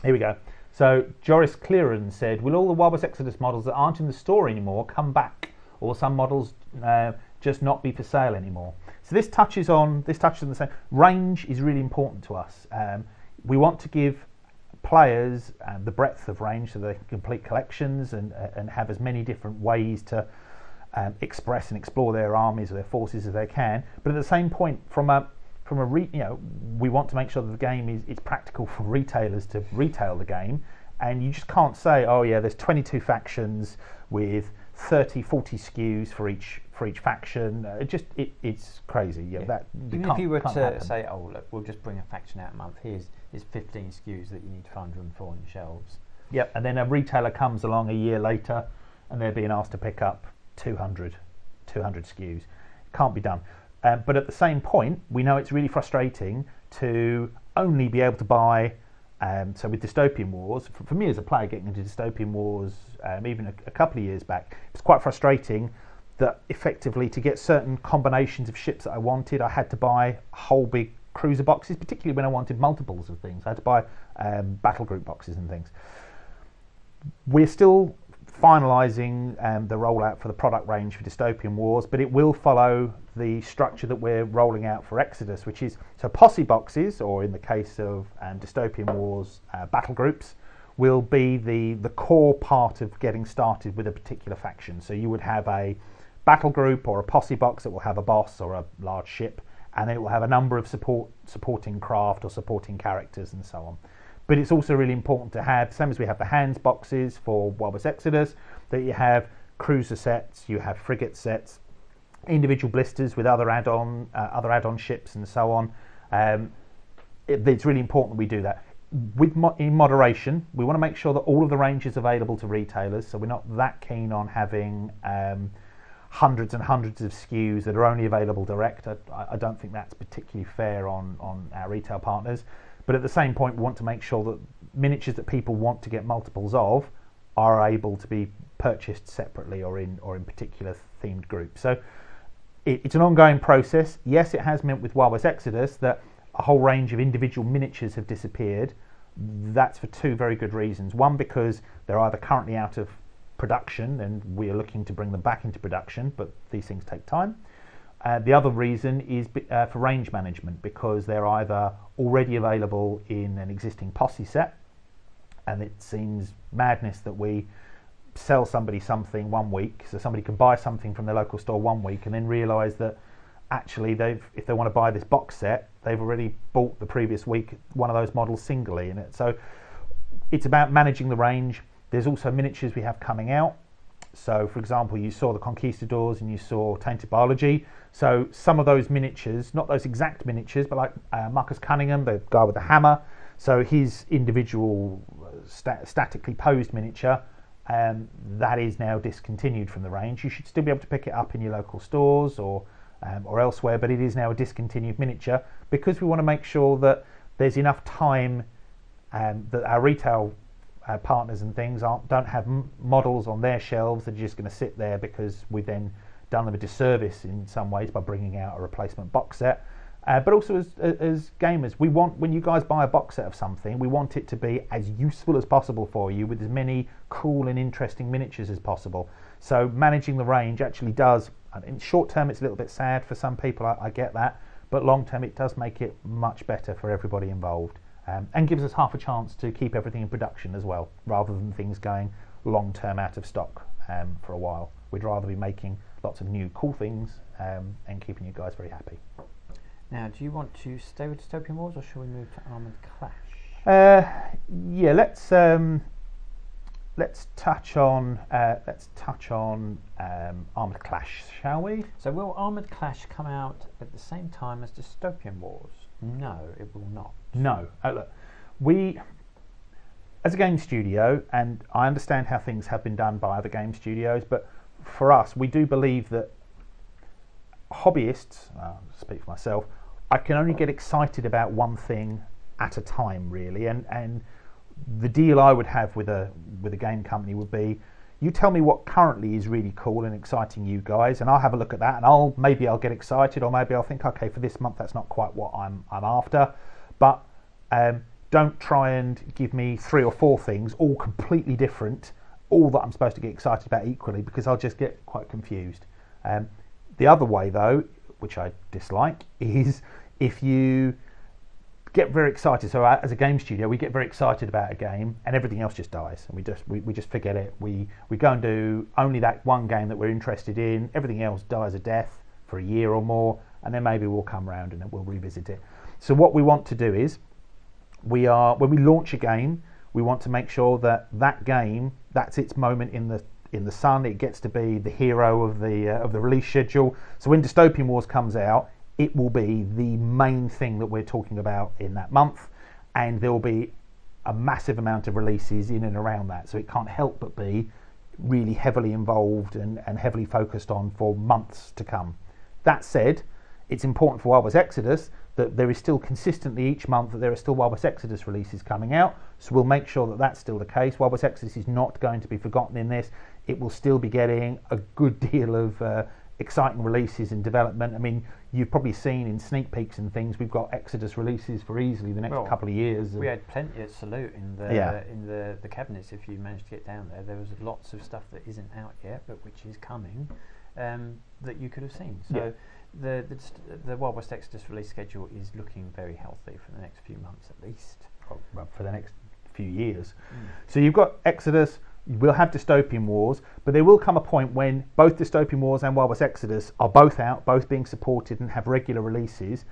Here we go. So Joris Clearan said, will all the Wild West Exodus models that aren't in the store anymore come back, or some models just not be for sale anymore? So this touches on the same. Range is really important to us. We want to give players the breadth of range so they can complete collections and have as many different ways to express and explore their armies or their forces as they can. But at the same point, we want to make sure that the game is practical for retailers to retail the game, and you just can't say, oh yeah, there's 22 factions with 30, 40 SKUs for each faction. It's crazy. Even if you were to say, oh look, we'll just bring a faction out a month. Here's 15 SKUs that you need to find room for on your shelves. Yep, and then a retailer comes along a year later, and they're being asked to pick up 200 SKUs. It can't be done. But at the same point, we know it's really frustrating to only be able to buy. So with Dystopian Wars, for me as a player getting into Dystopian Wars, even a couple of years back, it's quite frustrating that effectively to get certain combinations of ships that I wanted, I had to buy whole big cruiser boxes, particularly when I wanted multiples of things. I had to buy battle group boxes and things. We're still finalising the rollout for the product range for Dystopian Wars, but it will follow the structure that we're rolling out for Exodus, which is so posse boxes, or in the case of Dystopian Wars, battle groups, will be the core part of getting started with a particular faction. So you would have a battle group or a posse box that will have a boss or a large ship, and then it will have a number of supporting craft or supporting characters and so on. But it's also really important to have, same as we have the hands boxes for Wild West Exodus, that you have cruiser sets, you have frigate sets, individual blisters with other add-on ships and so on. It's really important that we do that. In moderation, we want to make sure that all of the range is available to retailers, so we're not that keen on having hundreds and hundreds of SKUs that are only available direct. I don't think that's particularly fair on our retail partners. But at the same point, we want to make sure that miniatures that people want to get multiples of are able to be purchased separately or in particular themed groups. So it's an ongoing process. Yes, it has meant with Wild West Exodus that a whole range of individual miniatures have disappeared. That's for two very good reasons. One, because they're either currently out of production and we are looking to bring them back into production, but these things take time. The other reason is for range management, because they're either already available in an existing posse set, and it seems madness that we sell somebody something 1 week, so somebody can buy something from their local store 1 week and then realise that actually if they want to buy this box set, they've already bought the previous week one of those models singly in it. So it's about managing the range. There's also miniatures we have coming out. So, for example, you saw the Conquistadors and you saw Tainted Biology. So some of those miniatures, not those exact miniatures, but like Marcus Cunningham, the guy with the hammer, so his individual statically posed miniature, that is now discontinued from the range. You should still be able to pick it up in your local stores or elsewhere, but it is now a discontinued miniature because we want to make sure that there's enough time that our retail partners and things don't have models on their shelves that are just going to sit there, because we've then done them a disservice in some ways by bringing out a replacement box set. But also as gamers, we want, when you guys buy a box set of something, we want it to be as useful as possible for you with as many cool and interesting miniatures as possible. So managing the range actually does, in short term it's a little bit sad for some people, I get that, but long term it does make it much better for everybody involved. And gives us half a chance to keep everything in production as well, rather than things going long term out of stock for a while. We'd rather be making lots of new cool things and keeping you guys very happy. Now, do you want to stay with Dystopian Wars, or shall we move to Armoured Clash? Yeah, let's touch on Armoured Clash, shall we? So, will Armoured Clash come out at the same time as Dystopian Wars? No, it will not. No. Look, as a game studio, and I understand how things have been done by other game studios, but for us, we do believe that hobbyists, I'll speak for myself, I can only get excited about one thing at a time, really, and the deal I would have with a game company would be, you tell me what currently is really cool and exciting you guys, and I'll have a look at that, and maybe I'll get excited, or maybe I'll think, okay, for this month that's not quite what I'm after, but don't try and give me 3 or 4 things, all completely different, all that I'm supposed to get excited about equally, because I'll just get quite confused. The other way, though, which I dislike, is if you get very excited. So as a game studio, we get very excited about a game, and everything else just dies, and we just forget it. We go and do only that one game that we're interested in. Everything else dies a death for a year or more, and then maybe we'll come around and we'll revisit it. So what we want to do is, when we launch a game, we want to make sure that game, that's its moment in the sun. It gets to be the hero of the release schedule. So when Dystopian Wars comes out, it will be the main thing that we're talking about in that month, and there will be a massive amount of releases in and around that. So it can't help but be really heavily involved and heavily focused on for months to come. That said, it's important for Wild West Exodus that there is still consistently each month that there are still Wild West Exodus releases coming out. So we'll make sure that that's still the case. Wild West Exodus is not going to be forgotten in this. It will still be getting a good deal of exciting releases in development. I mean, you've probably seen in sneak peeks and things, we've got Exodus releases for easily the next couple of years. We had plenty at Salute in the cabinets. If you managed to get down there was lots of stuff that isn't out yet, but which is coming, that you could have seen. So the Wild West Exodus release schedule is looking very healthy for the next few months at least. Well, for the next few years. So you've got Exodus. We'll have Dystopian Wars, but there will come a point when both Dystopian Wars and Wild West Exodus are both out, both being supported and have regular releases.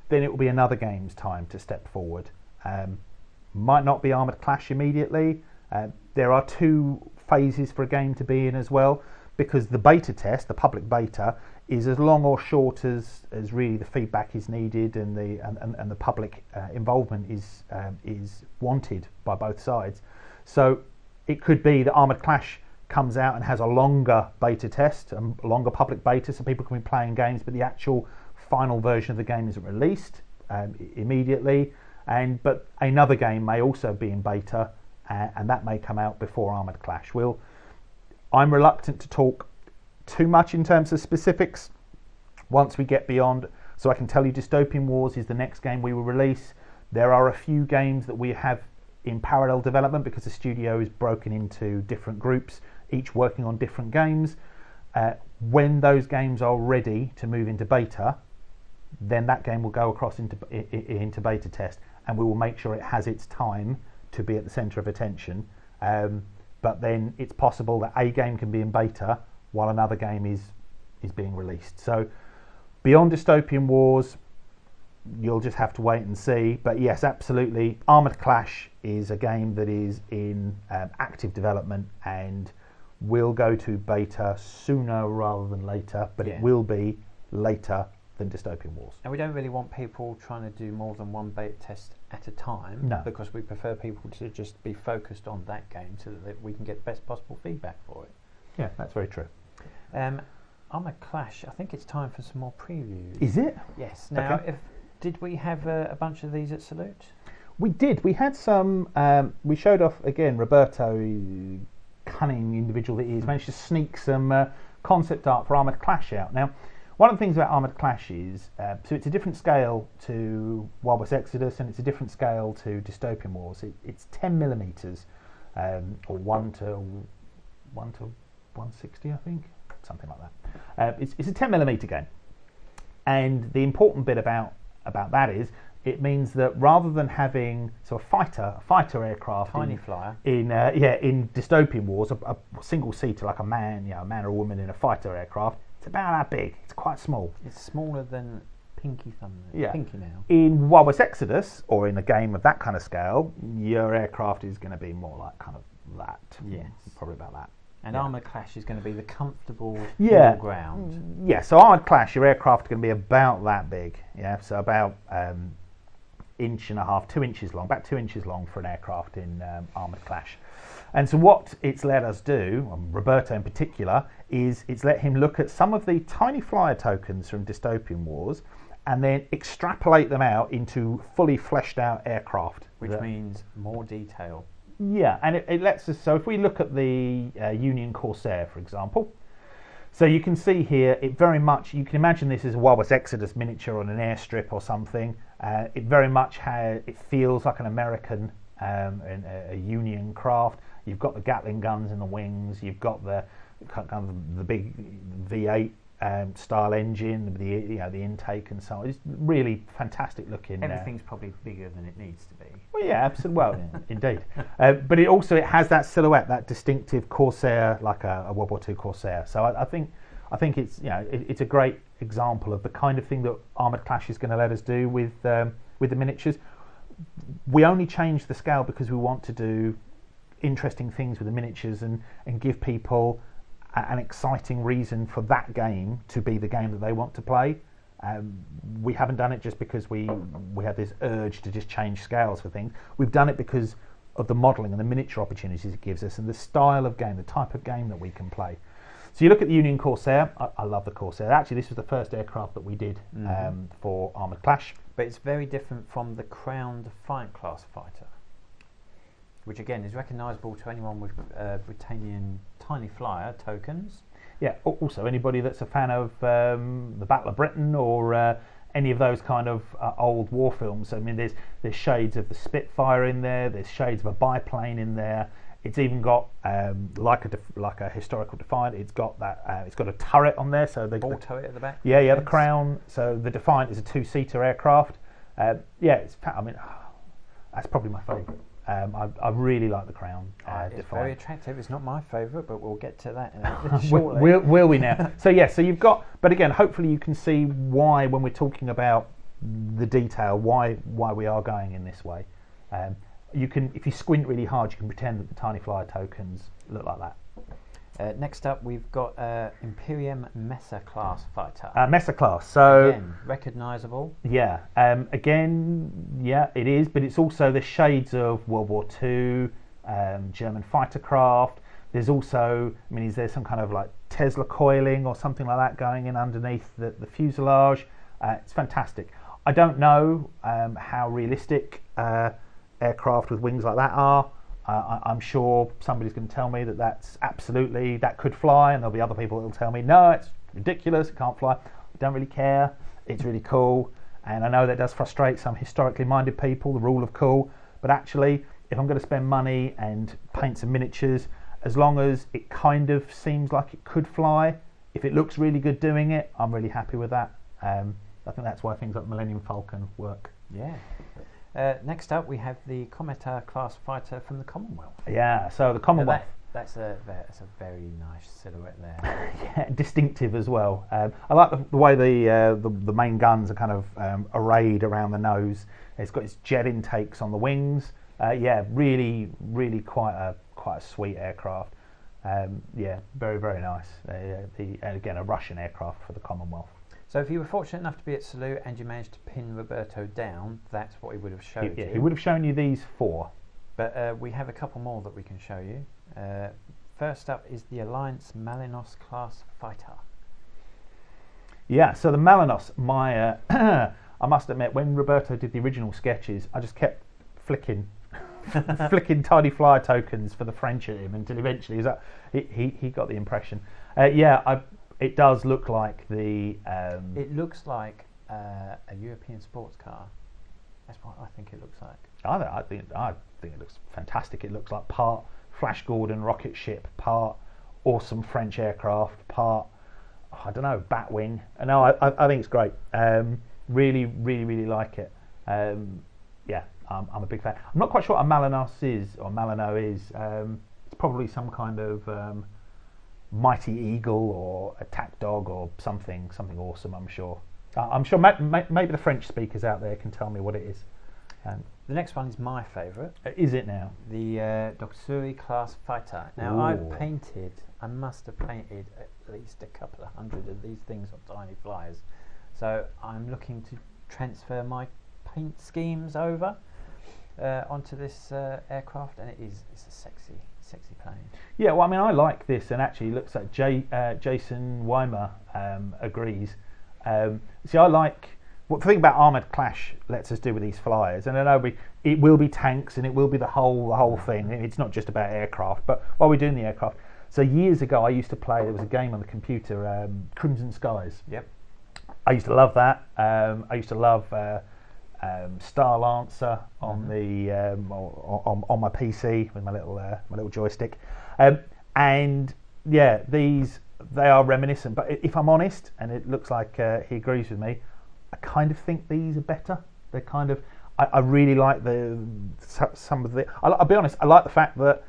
Then it will be another game's time to step forward. Might not be Armoured Clash immediately. There are 2 phases for a game to be in as well, because the beta test, the public beta, is as long or short as really the feedback is needed and the public involvement is wanted by both sides. So it could be that Armoured Clash comes out and has a longer beta test, a longer public beta, so people can be playing games, but the actual final version of the game isn't released immediately. But another game may also be in beta, and that may come out before Armoured Clash. I'm reluctant to talk too much in terms of specifics once we get beyond. So I can tell you Dystopian Wars is the next game we will release. There are a few games that we have in parallel development because the studio is broken into different groups, each working on different games. When those games are ready to move into beta, then that game will go across into beta test, and we will make sure it has its time to be at the centre of attention. But then it's possible that a game can be in beta while another game is being released. So beyond Dystopian Wars, you'll just have to wait and see. But yes, absolutely, Armoured Clash is a game that is in active development and will go to beta sooner rather than later, but it will be later than Dystopian Wars. And we don't really want people trying to do more than one beta test at a time, because we prefer people to just be focused on that game so that we can get the best possible feedback for it. Yeah, that's very true. Armoured Clash, I think it's time for some more previews. Is it? Yes. Now, did we have a bunch of these at Salute? We did. We had some. We showed off again. Roberto, cunning individual that he is, managed to sneak some concept art for Armoured Clash out. Now, one of the things about Armoured Clash is, so it's a different scale to Wild West Exodus, and it's a different scale to Dystopian Wars. It's 10mm, or 1 to 160, I think, something like that. It's a 10mm game, and the important bit about that is it means that rather than having a fighter aircraft, tiny flyer in Dystopian Wars, a single seater like a man or a woman in a fighter aircraft, it's about that big. It's quite small. It's smaller than Pinky now. In Wild West Exodus, or in a game of that kind of scale, your aircraft is going to be more like kind of that. Yes, probably about that. And Armoured Clash is going to be the comfortable middle ground. Yeah, so Armoured Clash, your aircraft are going to be about that big. Yeah, so about inch and a half, 2 inches long, about 2 inches long for an aircraft in Armoured Clash. And so what it's let us do, Roberto in particular, is it's let him look at some of the tiny flyer tokens from Dystopian Wars and then extrapolate them out into fully fleshed out aircraft. Which means more detail. Yeah, and it lets us, so if we look at the Union Corsair, for example, so you can see here, it very much, you can imagine this as a Wild West Exodus miniature on an airstrip or something. It very much it feels like an American, a Union craft. You've got the Gatling guns in the wings. You've got the kind of the big V8 style engine, the intake and so on. It's really fantastic looking. Everything's probably bigger than it needs to be. Well, yeah, absolutely. Well, indeed. But it has that silhouette, that distinctive Corsair, like a World War II Corsair. So I think it's it's a great example of the kind of thing that Armoured Clash is going to let us do with the miniatures. We only change the scale because we want to do interesting things with the miniatures and give people an exciting reason for that game to be the game that they want to play. We haven't done it just because we have this urge to just change scales for things. We've done it because of the modelling and the miniature opportunities it gives us and the style of game, the type of game that we can play. So you look at the Union Corsair. I love the Corsair. Actually, this was the first aircraft that we did for Armoured Clash. But it's very different from the Crown Defiant class fighter, which again is recognisable to anyone with Britannian Tiny Flyer tokens. Yeah, also anybody that's a fan of the Battle of Britain or any of those kind of old war films. I mean, there's shades of the Spitfire in there. There's shades of a biplane in there. It's even got like a historical Defiant. It's got that. It's got a turret on there. So ball turret at the back. Yeah, the Crown. So the Defiant is a 2-seater aircraft. That's probably my favourite. I really like the Crown. It's very attractive. It's not my favourite, but we'll get to that shortly. Will we now? So you've got, but again, hopefully you can see why when we're talking about the detail, why we are going in this way. You can, if you squint really hard, you can pretend that the Tiny Flyer tokens look like that. Next up, we've got Imperium Messer class fighter. Messer class, so again, recognisable. Yeah, again, yeah, it is, but it's also the shades of World War II, German fighter craft. There's also, I mean, is there some kind of like Tesla coiling or something like that going in underneath the fuselage? It's fantastic. I don't know how realistic aircraft with wings like that are. I'm sure somebody's going to tell me that could fly, and there'll be other people that will tell me, no, it's ridiculous, it can't fly. I don't really care. It's really cool, and I know that does frustrate some historically minded people, the rule of cool, but actually, if I'm going to spend money and paint some miniatures, as long as it kind of seems like it could fly, if it looks really good doing it, I'm really happy with that. I think that's why things like Millennium Falcon work. Yeah. Next up, we have the Commodore class fighter from the Commonwealth. Yeah, so the Commonwealth. That's a very nice silhouette there. Yeah, distinctive as well. I like the way the main guns are kind of arrayed around the nose. It's got its jet intakes on the wings. Yeah, really quite a sweet aircraft. Yeah, very, very nice. And again, a Russian aircraft for the Commonwealth. So if you were fortunate enough to be at Salou and you managed to pin Roberto down, that's what he would have showed you. He would have shown you these 4. But we have a couple more that we can show you. First up is the Alliance Malinos class fighter. Yeah, so the Malinos, I must admit, when Roberto did the original sketches, I just kept flicking Tiny Flyer tokens for the French at him until eventually he got the impression. It does look like the. It looks like a European sports car. That's what I think it looks like. I think it looks fantastic. It looks like part Flash Gordon rocket ship, part awesome French aircraft, part Batwing. No, I think it's great. Really like it. Yeah, I'm a big fan. I'm not quite sure what a Malino is. It's probably some kind of Mighty Eagle or Attack Dog or something awesome. I'm sure maybe the French speakers out there can tell me what it is. The next one is my favourite. Is it now? The Doksuri class fighter. Now I must have painted at least a couple of hundred of these things on Tiny Flyers. So I'm looking to transfer my paint schemes over onto this aircraft, and it's a sexy plane. Yeah, well, I mean, I like this, and actually, it looks like Jason Weimer agrees. See, I like what the thing about Armoured Clash lets us do with these flyers, and I know it will be tanks and it will be the whole thing. It's not just about aircraft, but while we're doing the aircraft, so years ago I used to play. There was a game on the computer, Crimson Skies. Yep. I used to love that. I used to love Star Lancer on the on my PC with my little joystick, and yeah, they are reminiscent. But if I'm honest, and it looks like he agrees with me, I kind of think these are better. They're kind of I really like some of the. I'll be honest. I like the fact that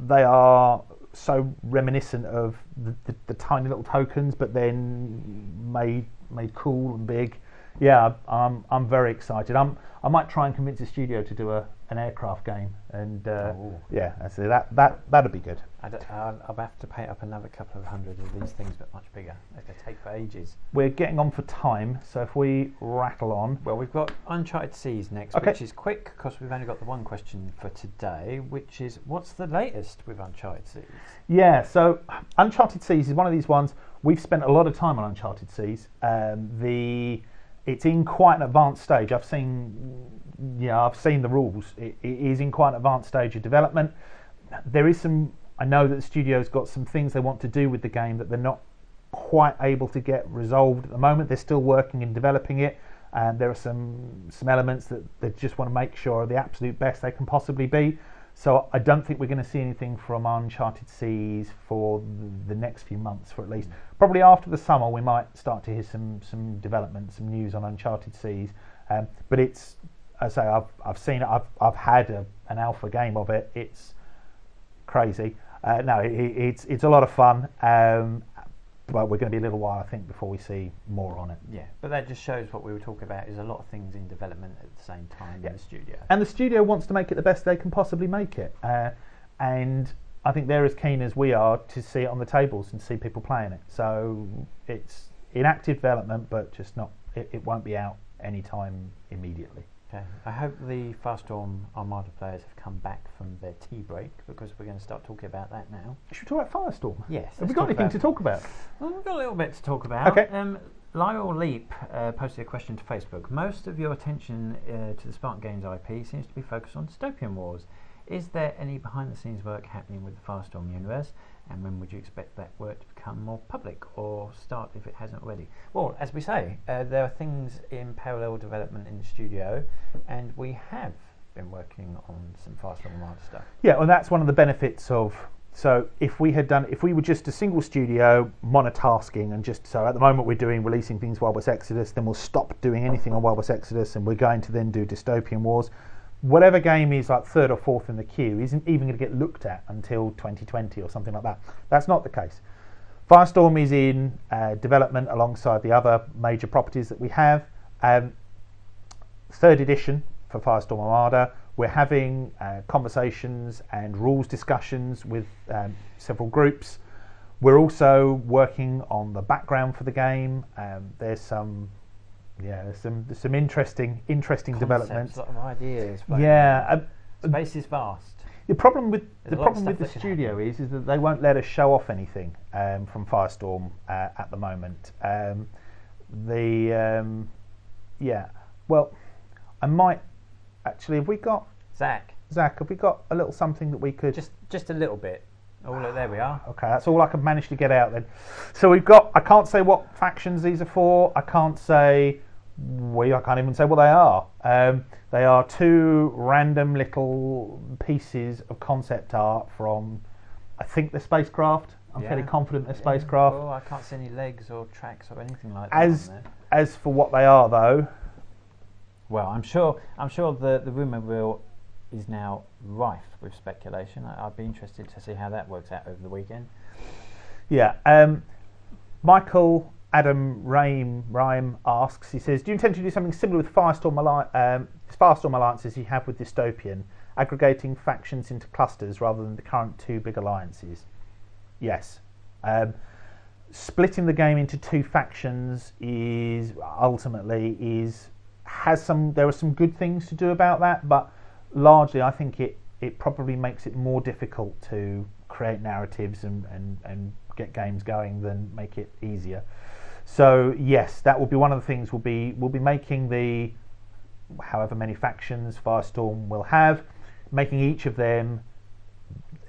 they are so reminiscent of the tiny little tokens, but then made cool and big. Yeah, I'm very excited. I might try and convince the studio to do an aircraft game, and yeah, that'd be good. I'll have to paint up another couple of hundred of these things, but much bigger. They could take for ages. We're getting on for time, so if we rattle on. Well, we've got Uncharted Seas next, okay, which is quick because we've only got the one question for today, which is what's the latest with Uncharted Seas? Yeah, so Uncharted Seas is one of these ones. We've spent a lot of time on Uncharted Seas. It's in quite an advanced stage. I've seen the rules. It is in quite an advanced stage of development. There is some. I know that the studio's got some things they want to do with the game that they're not quite able to get resolved at the moment. They're still working and developing it, and there are some elements that they just want to make sure are the absolute best they can possibly be. So I don't think we're going to see anything from Uncharted Seas for the next few months, for at least. Probably after the summer we might start to hear some development, some news on Uncharted Seas. But it's, as I say, I've seen it. I've had an alpha game of it. It's crazy. No, it's a lot of fun. But we're going to be a little while, I think, before we see more on it. Yeah, but that just shows what we were talking about is a lot of things in development at the same time in the studio. And the studio wants to make it the best they can possibly make it. And I think they're as keen as we are to see it on the tables and see people playing it. So it's in active development, but just not. It won't be out anytime immediately. Okay. I hope the Firestorm Armada players have come back from their tea break, because we're going to start talking about that now. Should we talk about Firestorm? Yes. Have we got anything to talk about? Well, we've got a little bit to talk about. Okay. Lyle Leap posted a question to Facebook. Most of your attention to the Spartan Games IP seems to be focused on Dystopian Wars. Is there any behind-the-scenes work happening with the Firestorm universe? And when would you expect that work to become more public, or start if it hasn't already? Well, as we say, there are things in parallel development in the studio, and we have been working on some Firestorm Armada stuff. Yeah, well, that's one of the benefits of. So if we were just a single studio monotasking, and just so at the moment we're releasing things Wild West Exodus, then we'll stop doing anything on Wild West Exodus, and we're going to then do Dystopian Wars. Whatever game is like third or fourth in the queue isn't even going to get looked at until 2020 or something like that. That's not the case. Firestorm is in development alongside the other major properties that we have. Third edition for Firestorm Armada. We're having conversations and rules discussions with several groups. We're also working on the background for the game. There's some interesting Concepts, developments. A lot of ideas. Yeah, space is vast. The problem with the studio is that they won't let us show off anything from Firestorm at the moment. Well, I might actually. Have we got Zach? Have we got a little something that we could just a little bit? Oh, look, there we are. Okay, that's all I can manage to get out then. So we've got. I can't say what factions these are for. I can't even say what they are. They are two random little pieces of concept art from, I think, the spacecraft. I'm fairly confident they're spacecraft. Oh, I can't see any legs or tracks or anything like that. As for what they are, though, well, I'm sure the rumour wheel is now rife with speculation. I'd be interested to see how that works out over the weekend. Yeah. Michael Adam Rhyme asks, he says, do you intend to do something similar with Firestorm alliances you have with Dystopian, aggregating factions into clusters rather than the current two big alliances? Yes. Splitting the game into two factions is there are some good things to do about that, but largely I think it probably makes it more difficult to create narratives and get games going than make it easier. So yes, that will be one of the things. We'll be making the however many factions Firestorm will have, making each of them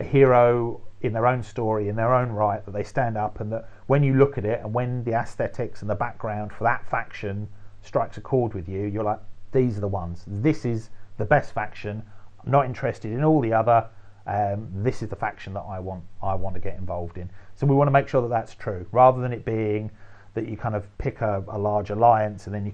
a hero in their own story, in their own right, that they stand up, and that when you look at it and when the aesthetics and the background for that faction strikes a chord with you, you're like, these are the ones. This is the best faction. I'm not interested in all the other. This is the faction that I want to get involved in. So we want to make sure that that's true, rather than it being that you kind of pick a large alliance and then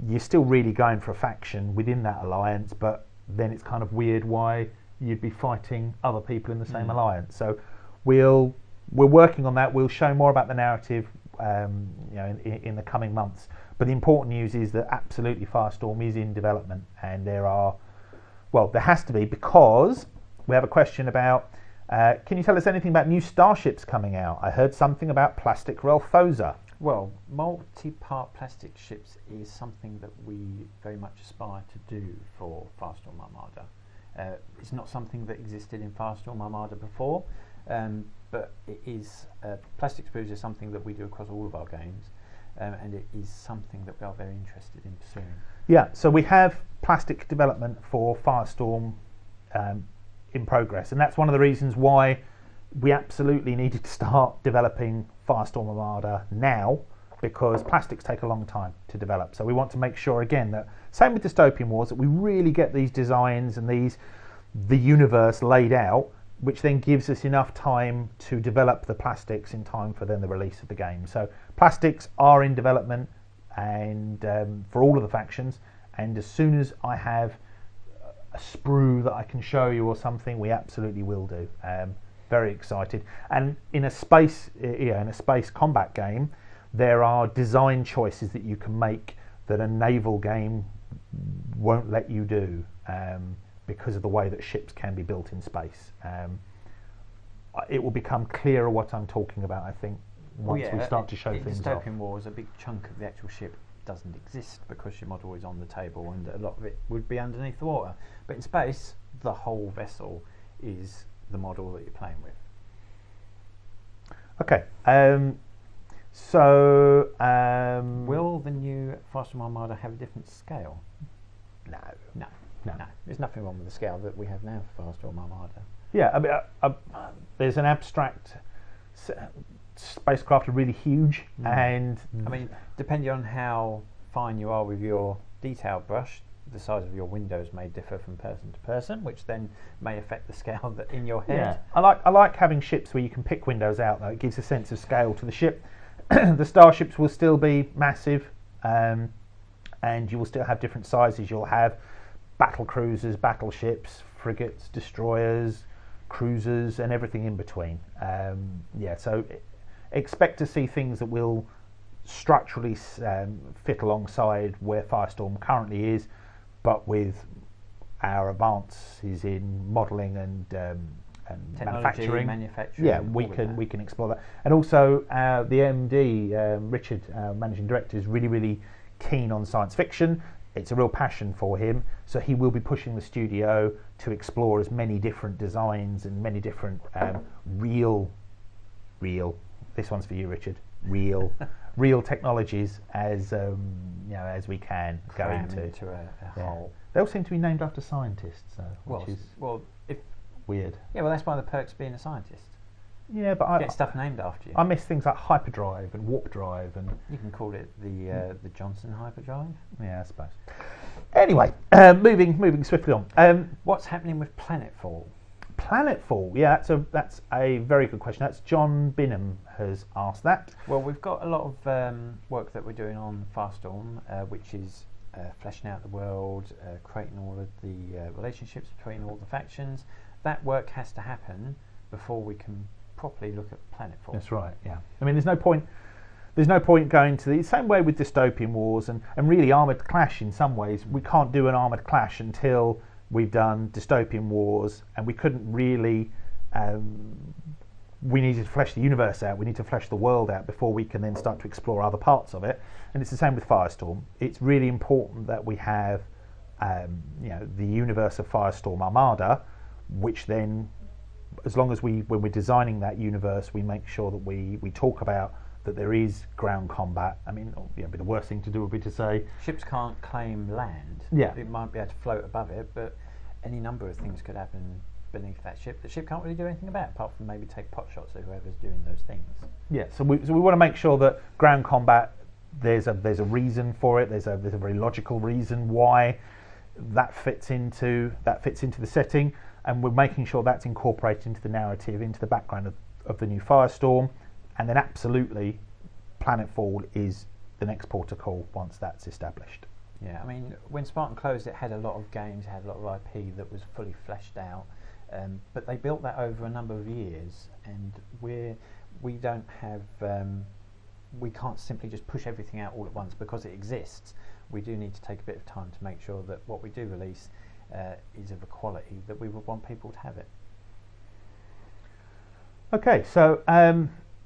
you're still really going for a faction within that alliance, but then it's kind of weird why you'd be fighting other people in the same alliance. So we're working on that. We'll show more about the narrative in the coming months. But the important news is that absolutely Firestorm is in development, and there has to be, because we have a question about can you tell us anything about new starships coming out? I heard something about Plastic Relfosa. Well, multi-part plastic ships is something that we very much aspire to do for Firestorm Armada. It's not something that existed in Firestorm Armada before, but it is plastic sprues is something that we do across all of our games, and it is something that we are very interested in pursuing. Yeah, so we have plastic development for Firestorm in progress, and that's one of the reasons why we absolutely needed to start developing Firestorm Armada now, because plastics take a long time to develop. So we want to make sure, again, that same with Dystopian Wars, that we really get these designs and the universe laid out, which then gives us enough time to develop the plastics in time for then the release of the game. So plastics are in development, and for all of the factions, and as soon as I have a sprue that I can show you or something, we absolutely will do. Very excited. And in a space combat game, there are design choices that you can make that a naval game won't let you do, because of the way that ships can be built in space. It will become clearer what I'm talking about, I think, once we start to show things off. In Dystopian Wars, a big chunk of the actual ship doesn't exist because your model is on the table, and a lot of it would be underneath the water. But in space, the whole vessel is the model that you're playing with. Okay. Will the new Firestorm Armada have a different scale? No. There's nothing wrong with the scale that we have now for Firestorm Armada. Yeah, I mean, there's an abstract spacecraft are really huge, and I mean, depending on how fine you are with your detail brush, the size of your windows may differ from person to person, which then may affect the scale that in your head. Yeah, I like having ships where you can pick windows out, though. It gives a sense of scale to the ship. The starships will still be massive, and you will still have different sizes. You'll have battle cruisers, battleships, frigates, destroyers, cruisers, and everything in between. So expect to see things that will structurally fit alongside where Firestorm currently is, but with our advances in modelling and manufacturing. Yeah, we can explore that. And also the MD, Richard, Managing Director, is really, really keen on science fiction. It's a real passion for him, so he will be pushing the studio to explore as many different designs and many different real, this one's for you, Richard, real technologies as we can go into a whole. They all seem to be named after scientists, which is weird. Yeah, well, that's one of the perks of being a scientist. Yeah, but I get stuff named after you. I miss things like hyperdrive and warp drive, and you can call it the Johnson hyperdrive. Yeah, I suppose. Anyway, moving swiftly on. What's happening with Planetfall? Planetfall, yeah, that's a very good question. That's John Binham has asked that. Well, we've got a lot of work that we're doing on Firestorm, which is fleshing out the world, creating all of the relationships between all the factions. That work has to happen before we can properly look at Planetfall. That's right, yeah. I mean, there's no point going to the same way with Dystopian Wars and really Armoured Clash. In some ways, we can't do an Armoured Clash until we've done Dystopian Wars, and we couldn't really we need to flesh the universe out, we need to flesh the world out before we can then start to explore other parts of it. And it's the same with Firestorm. It's really important that we have the universe of Firestorm Armada, which then, as long as when we're designing that universe, we make sure that we talk about that there is ground combat. I mean, the worst thing to do would be to say ships can't claim land. Yeah. It might be able to float above it, but any number of things could happen beneath that ship. The ship can't really do anything about, apart from maybe take pot shots at whoever's doing those things. Yeah. So we want to make sure that ground combat, there's a reason for it. There's a very logical reason why that fits into the setting, and we're making sure that's incorporated into the narrative, into the background of the new Firestorm. And then absolutely, Planetfall is the next port of call once that's established. Yeah, I mean, when Spartan closed, it had a lot of games, it had a lot of IP that was fully fleshed out, but they built that over a number of years, and we don't have, we can't simply just push everything out all at once because it exists. We do need to take a bit of time to make sure that what we do release is of a quality that we would want people to have it. Okay, so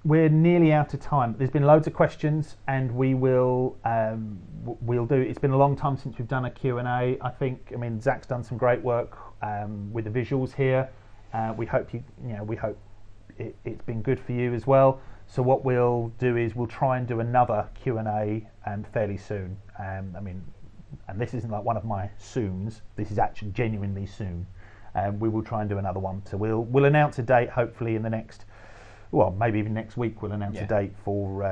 we're nearly out of time. There's been loads of questions, and we'll do. It's been a long time since we've done a Q&A. I mean, Zach's done some great work with the visuals here. We hope it's been good for you as well. So what we'll do is we'll try and do another Q&A fairly soon. I mean, and this isn't like one of my soons. This is actually genuinely soon. We will try and do another one. So we'll announce a date hopefully in the next. Well, maybe even next week we'll announce a date for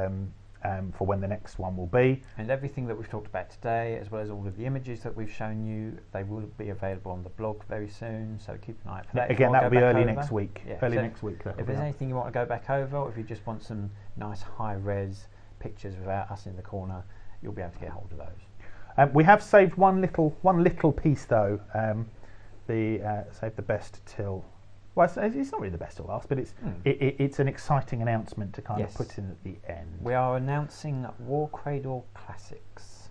when the next one will be. And everything that we've talked about today, as well as all of the images that we've shown you, they will be available on the blog very soon. So keep an eye out for that. Again, that will be early next week. Yeah. Early next week. If there's anything you want to go back over, or if you just want some nice high-res pictures without us in the corner, you'll be able to get hold of those. We have saved one little piece though. Save the best till. Well, it's not really the best or last, but it's an exciting announcement to kind of put in at the end. We are announcing Warcradle Classics.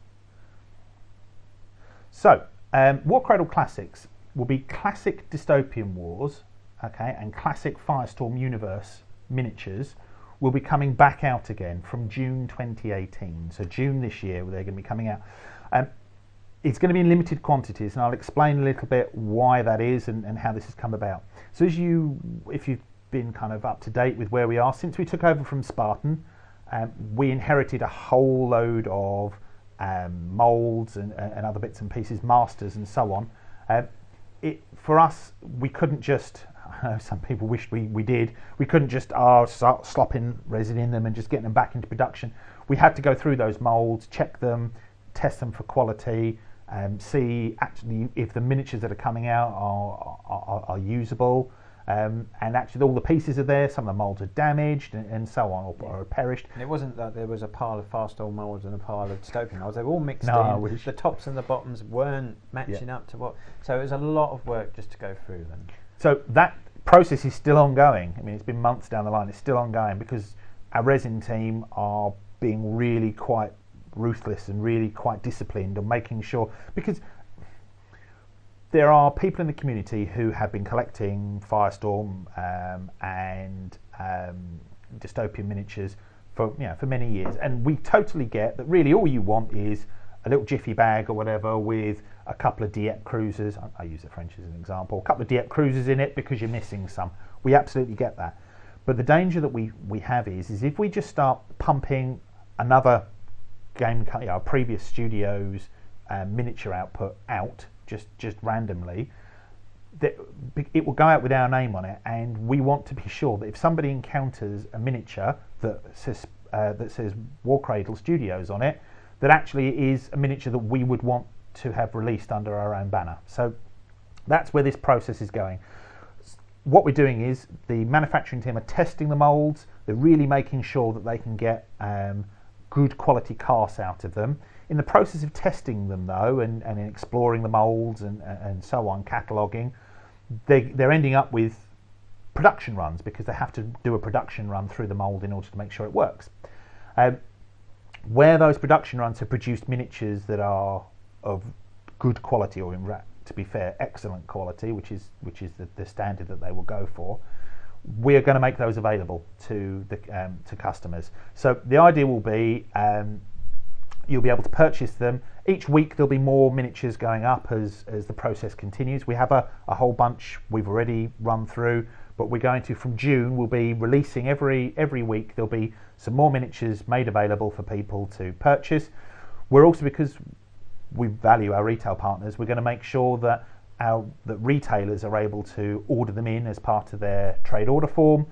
So, Warcradle Classics will be classic Dystopian Wars, okay, and classic Firestorm Universe miniatures will be coming back out again from June 2018. So June this year, they're going to be coming out. It's going to be in limited quantities, and I'll explain a little bit why that is and how this has come about. So if you've been kind of up to date with where we are, since we took over from Spartan, we inherited a whole load of moulds and other bits and pieces, masters and so on. For us, we couldn't just, I know some people wished we did, we couldn't just start slopping resin in them and just getting them back into production. We had to go through those moulds, check them, test them for quality, see actually if the miniatures that are coming out are usable, and actually all the pieces are there. Some of the moulds are damaged and so on, or perished. And it wasn't that there was a pile of Firestorm moulds and a pile of Dystopian moulds. They were all mixed in. The tops and the bottoms weren't matching up to what. So it was a lot of work just to go through them. So that process is still ongoing. I mean, it's been months down the line. It's still ongoing because our resin team are being really quite ruthless and really quite disciplined on making sure, because there are people in the community who have been collecting Firestorm and Dystopian miniatures for many years, and we totally get that. Really, all you want is a little jiffy bag or whatever with a couple of Dieppe cruisers. I use the French as an example. A couple of Dieppe cruisers in it because you're missing some. We absolutely get that, but the danger that we have is if we just start pumping another game, our previous studio's miniature output out just randomly, that it will go out with our name on it, and we want to be sure that if somebody encounters a miniature that says Warcradle Studios on it, that actually it is a miniature that we would want to have released under our own banner. So that's where this process is going. What we're doing is the manufacturing team are testing the moulds. They're really making sure that they can get good quality casts out of them. In the process of testing them though, and exploring the moulds and so on, cataloguing, they're ending up with production runs because they have to do a production run through the mould in order to make sure it works. Where those production runs have produced miniatures that are of good quality, or to be fair, excellent quality, which is the standard that they will go for, we're going to make those available to the to customers. So the idea will be you'll be able to purchase them. Each week there'll be more miniatures going up as the process continues. We have a whole bunch we've already run through, but we're going to, from June, we'll be releasing every week. There'll be some more miniatures made available for people to purchase. We're also, because we value our retail partners, we're going to make sure that that retailers are able to order them in as part of their trade order form,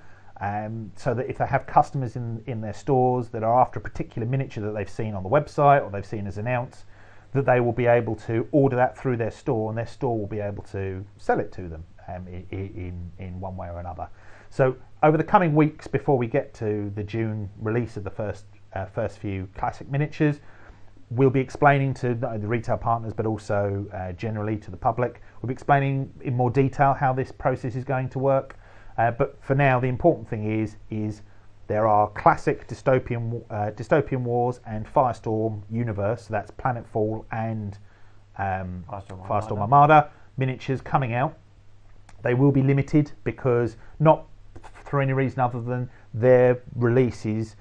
so that if they have customers in their stores that are after a particular miniature that they've seen on the website or they've seen as announced, that they will be able to order that through their store, and their store will be able to sell it to them in one way or another. So over the coming weeks, before we get to the June release of the first few classic miniatures, we'll be explaining to not only the retail partners but also generally to the public. We'll be explaining in more detail how this process is going to work. But for now, the important thing is there are classic Dystopian Wars and Firestorm universe. So that's Planetfall and Firestorm Armada miniatures coming out. They will be limited, because not for any reason other than their releases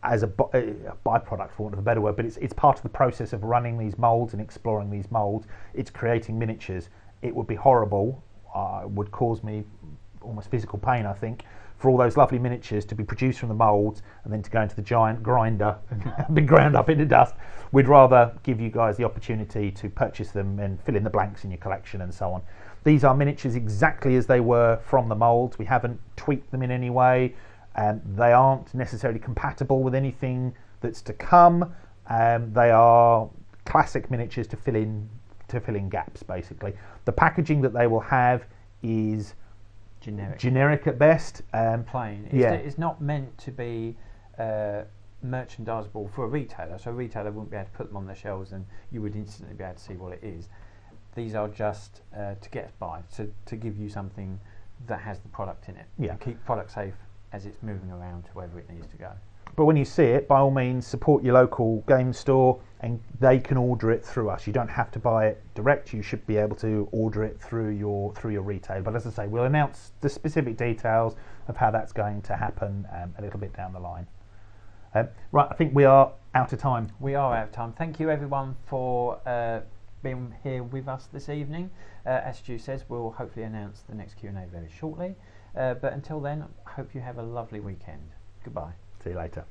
as a byproduct, for want of a better word, but it's part of the process of running these molds and exploring these molds. It's creating miniatures. It would be horrible, would cause me almost physical pain, I think, for all those lovely miniatures to be produced from the molds and then to go into the giant grinder and be ground up into dust. We'd rather give you guys the opportunity to purchase them and fill in the blanks in your collection and so on. These are miniatures exactly as they were from the molds. We haven't tweaked them in any way, and they aren't necessarily compatible with anything that's to come. They are classic miniatures to fill in gaps, basically. The packaging that they will have is generic at best. Plain. It's not meant to be merchandisable for a retailer, so a retailer wouldn't be able to put them on their shelves and you would instantly be able to see what it is. These are just to get us by, to give you something that has the product in it, and keep product safe as it's moving around to wherever it needs to go. But when you see it, by all means, support your local game store, and they can order it through us. You don't have to buy it direct. You should be able to order it through your retail. But as I say, we'll announce the specific details of how that's going to happen a little bit down the line. Right, I think we are out of time. We are out of time. Thank you, everyone, for being here with us this evening. As Stu says, we'll hopefully announce the next Q&A very shortly. But until then, I hope you have a lovely weekend. Goodbye. See you later.